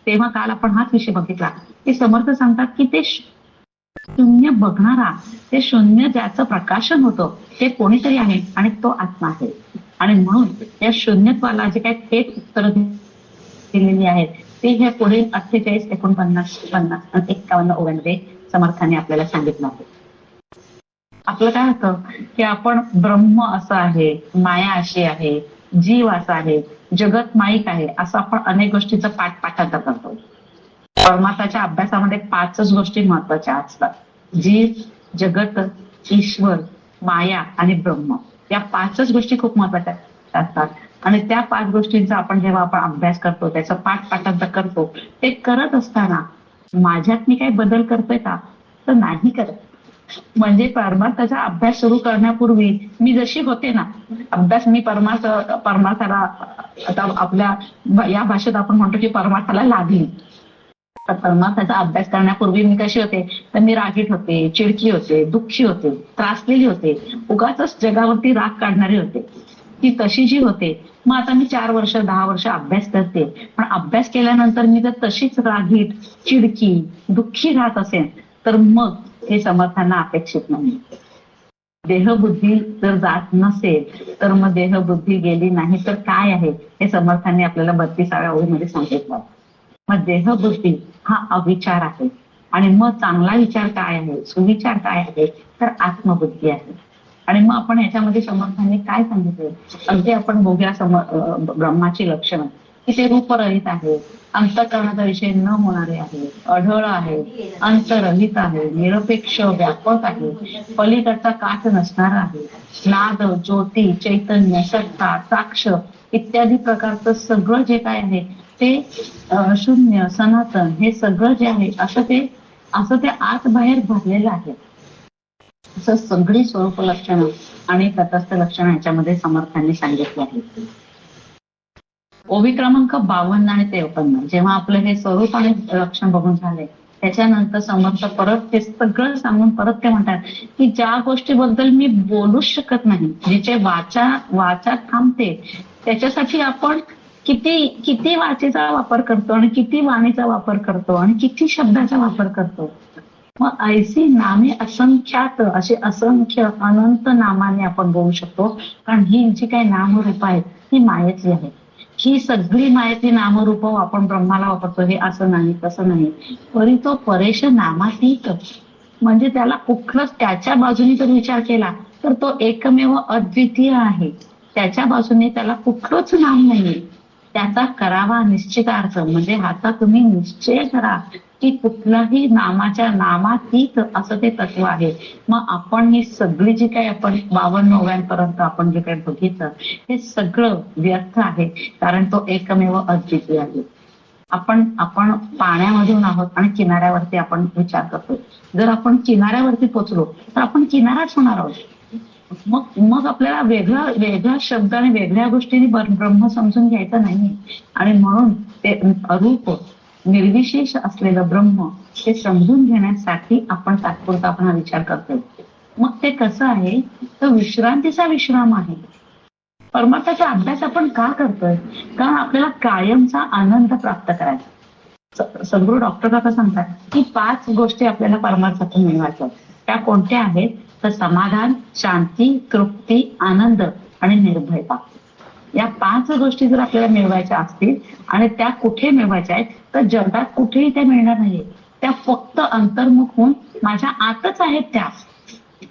तेव्हा काल आपण हाच विषय बघितला की समर्थ सांगतात की ते शून्य बघणारा, ते शून्य ज्याचं प्रकाशन होतं ते कोणीतरी आहे आणि तो आत्मा आहे. आणि म्हणून या शून्यत्वाला जे काही थेट उत्तर दिलेली आहेत ते हे पुढील 48, 49, 50 आणि 51 ओव्यांमध्ये समर्थाने आपल्याला सांगितलं आहे. आपलं काय होतं की आपण ब्रह्म असं आहे, माया अशी आहे, जीव असा आहे, जगत माईक आहे, असं आपण अनेक गोष्टीचं पाठांतर करतो. परमार्थाच्या अभ्यासामध्ये 5च गोष्टी महत्वाच्या असतात: जीव, जगत, ईश्वर, माया आणि ब्रह्म. या 5च गोष्टी खूप महत्वाच्या असतात. आणि त्या 5 गोष्टींचा आपण जेव्हा अभ्यास करतो, त्याचं पाठांतर करतो, ते करत असताना माझ्यात मी काही बदल करतोय का तर नाही करत. म्हणजे परमार्थाचा अभ्यास सुरू करण्यापूर्वी मी जशी होते ना, अभ्यास मी परमार्थाला आता आपल्या या भाषेत आपण म्हणतो की परमार्थाला लागली. तर परमार्थाचा अभ्यास करण्यापूर्वी मी कशी होते तर मी रागीट होते, चिडकी होते, दुःखी होते, त्रासलेली होते, उगाचच जगावरती राग काढणारी होते, ती तशी जी होते. मग आता मी 4 वर्ष 10 वर्ष अभ्यास करते, पण अभ्यास केल्यानंतर मी जर तशीच रागीट, चिडकी, दुःखी राहत असेल तर मग हे समर्थांना अपेक्षित नाही. देहबुद्धी जर जात नसेल तर मग देहबुद्धी गेली नाही तर काय आहे हे समर्थांनी आपल्याला 32व्या ओळीमध्ये सांगितलं. मग देहबुद्धी हा अविचार आहे. आणि मग चांगला विचार काय आहे, सुविचार काय आहे तर आत्मबुद्धी आहे. आणि मग आपण याच्यामध्ये समर्थांनी काय सांगितले, अगदी आपण बघूया ब्रह्माची लक्षणं की ते रूपरहित आहे, अंतःकरणाचा विषय न होणारे आहे, अढळ आहे, अंतरहित आहे, निरपेक्ष, व्यापक आहे, पलीकडचा काच नसणारा आहे, नाद, ज्योती, चैतन्य, सत्ता, साक्ष इत्यादी प्रकारचं सगळं जे काय आहे ते शून्य, सनातन हे सगळं जे आहे असं ते आत बाहेर भरलेलं आहे. असं सगळी स्वरूप लक्षणं आणि तटस्थ लक्षणं याच्यामध्ये समर्थांनी सांगितले आहेत. ओवी क्रमांक 52 आणि 53, जेव्हा आपलं हे स्वरूप आणि लक्षण बघून झाले त्याच्यानंतर समर्थ परत ते सगळं सांगून परत ते म्हणतात की ज्या गोष्टीबद्दल मी बोलूच शकत नाही, जिचे वाचा थांबते, त्याच्यासाठी आपण किती वाचेचा वापर करतो आणि किती वाणीचा वापर करतो आणि किती शब्दाचा वापर करतो. मग ऐसी नामे असंख्यात, असे असंख्य अनंत नामाने आपण बोलू शकतो. कारण ही जी काही नामरूप आहेत ही मायेची आहेत. ही सगळी मायेची नामरूप आपण ब्रह्माला वापरतो, हे असं नाही तसं नाही. परी तो परेश नामातीत, म्हणजे त्याला कुठलंच, त्याच्या बाजूने जर विचार केला तर तो एकमेव अद्वितीय आहे. त्याच्या बाजूने त्याला कुठलंच नाम नाही. त्याचा करावा निश्चितार्थ, म्हणजे आता तुम्ही निश्चय करा की कुठलाही नामातीत असं ते तत्व आहे. मग आपण ही सगळी जी काही आपण 52 पर्यंत आपण जे काही बघितलं हे सगळं व्यर्थ आहे, कारण तो एकमेव अद्वितीय आहे. आपण पाण्यामधून आहोत आणि किनाऱ्यावरती आपण विचार करतो. जर आपण किनाऱ्यावरती पोचलो तर आपण किनाराच होणार आहोत. मग आपल्याला वेगळा शब्द आणि वेगळ्या गोष्टींनी ब्रह्म समजून घ्यायचं नाही. आणि म्हणून ते अरूप निर्विशेष असलेलं ब्रह्म ते समजून घेण्यासाठी आपण तात्पुरता आपण हा विचार करतोय. मग ते कसं आहे तर विश्रांतीचा विश्राम आहे. परमार्थाचा अभ्यास आपण का करतोय? कारण आपल्याला कायमचा आनंद प्राप्त करायचा. सद्गुरू डॉक्टर काका सांगतात की 5 गोष्टी आपल्याला परमार्थातून मिळवायच्या. त्या कोणत्या आहेत तर समाधान, शांती, तृप्ती, आनंद आणि निर्भयता. या 5 गोष्टी जर आपल्याला मिळवायच्या असतील आणि त्या कुठे मिळवायच्या आहेत तर जगात कुठेही त्या मिळणार नाहीये. त्या फक्त अंतर्मुख होऊन माझ्या आतच आहेत त्या.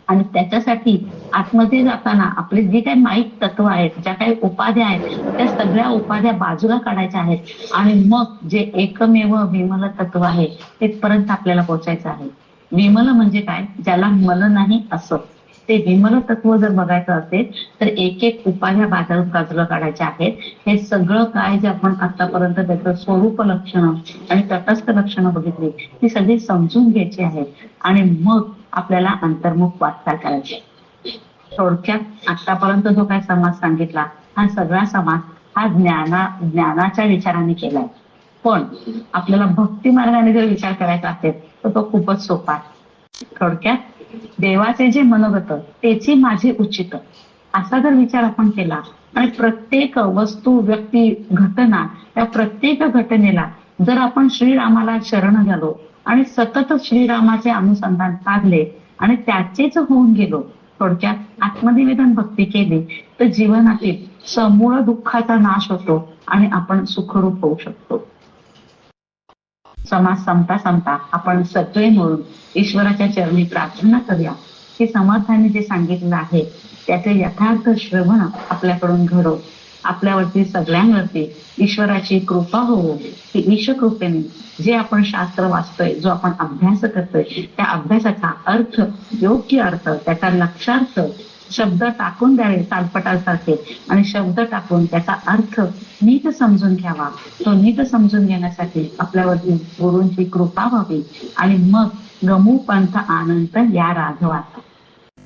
आणि त्याच्यासाठी आतमध्ये जाताना आपले जे काही माईक तत्व आहेत, ज्या काही उपाध्या आहेत, त्या सगळ्या उपाध्या बाजूला काढायच्या आहेत आणि मग जे एकमेव विमल तत्व आहे तिथपर्यंत आपल्याला पोहोचायचं आहे. विमल म्हणजे काय? ज्याला मल नाही असं. ते विमल तत्व जर बघायचं असेल तर एक उपाध्या बाजूला काढायच्या आहेत. हे सगळं काय जे आपण आतापर्यंत त्याचं स्वरूप लक्षणं आणि तटस्थ लक्षणं बघितली ती सगळी समजून घ्यायची आहेत आणि मग आपल्याला अंतर्मुख वाटचाल करायची. थोडक्यात आतापर्यंत जो काही समाज सांगितला हा सगळा समाज हा ज्ञानाच्या विचाराने केलाय. पण आपल्याला भक्ती मार्गाने जर विचार करायचा असेल तर तो खूपच सोपा आहे. थोडक्यात देवाचे जे मनोगत त्याची माझी उचित, असा जर विचार आपण केला आणि प्रत्येक वस्तू, व्यक्ती, घटना, त्या प्रत्येक घटनेला जर आपण श्रीरामाला शरण झालो आणि सतत श्रीरामाचे अनुसंधान साधले आणि त्याचेच होऊन गेलो, थोडक्यात आत्मनिवेदन भक्ती केली तर जीवनातील समूळ दुःखाचा नाश होतो आणि आपण सुखरूप होऊ शकतो. समाज संपता आपण सगळे मिळून ईश्वराच्या चरणी प्रार्थना करूया की समर्थांनी जे सांगितलं आहे त्याचे यथार्थ श्रवण आपल्याकडून घडो. आपल्यावरती सगळ्यांवरती ईश्वराची कृपा होवो. की ईश कृपेने जे आपण शास्त्र वाचतोय, जो आपण अभ्यास करतोय, त्या अभ्यासाचा अर्थ, योग्य अर्थ, त्याचा लक्षार्थ शब्द टाकून द्यावे तालपटासारखे आणि शब्द टाकून त्याचा अर्थ नीट समजून घ्यावा. तो नीट समजून घेण्यासाठी आपल्यावरती गुरूंची कृपा व्हावी आणि मग गमू पंथ आनंद या राघवाचा.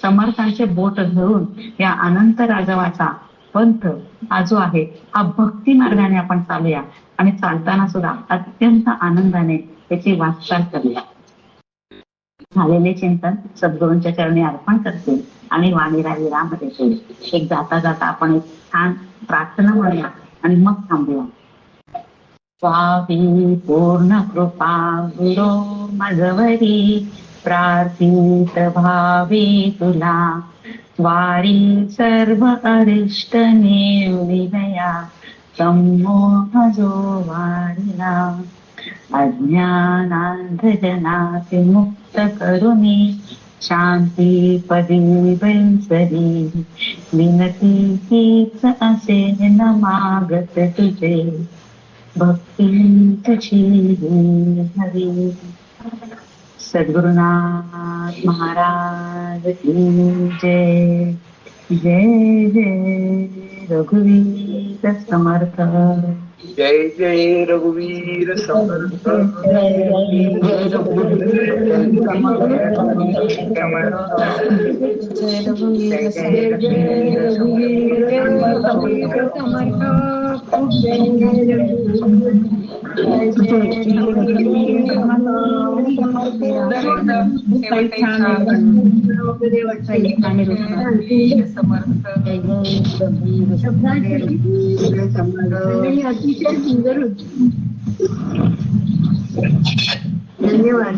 समर्थांचे बोट धरून या अनंत राघवाचा पंथ हा जो आहे हा भक्ती मार्गाने आपण चालूया आणि चालताना सुद्धा अत्यंत आनंदाने त्याची वाटचाल करूया. झालेले चिंतन सद्गुरूंच्या चरणी अर्पण करते आणि वाणीला विराम देते. एक जाता जाता आपण एक छान प्रार्थना म्हणूया आणि मग थांबूया. स्वामी पूर्ण कृपा गुरु मजवरी, प्रार्थित भावी तुला वारी सर्व अरिष्ट विनया, संमोह जो वाढला अज्ञानांधजनाति मुक्त करुणी, शांती पदी बेंसरी विनती हीच असे न मागत तुझे, भक्ती तुझी हवी. सद्गुरुनाथ महाराज की जय. जय जय रघुवीर समर्थ. जय जय रघुवीर समर्थ अतिशय सुंदर होती. धन्यवाद.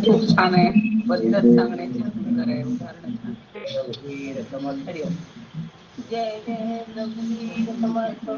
खूप छान आहे. पद्धत सांगण्याची सुंदर आहे. उदाहरण जय जय रघुवीर समर्थ.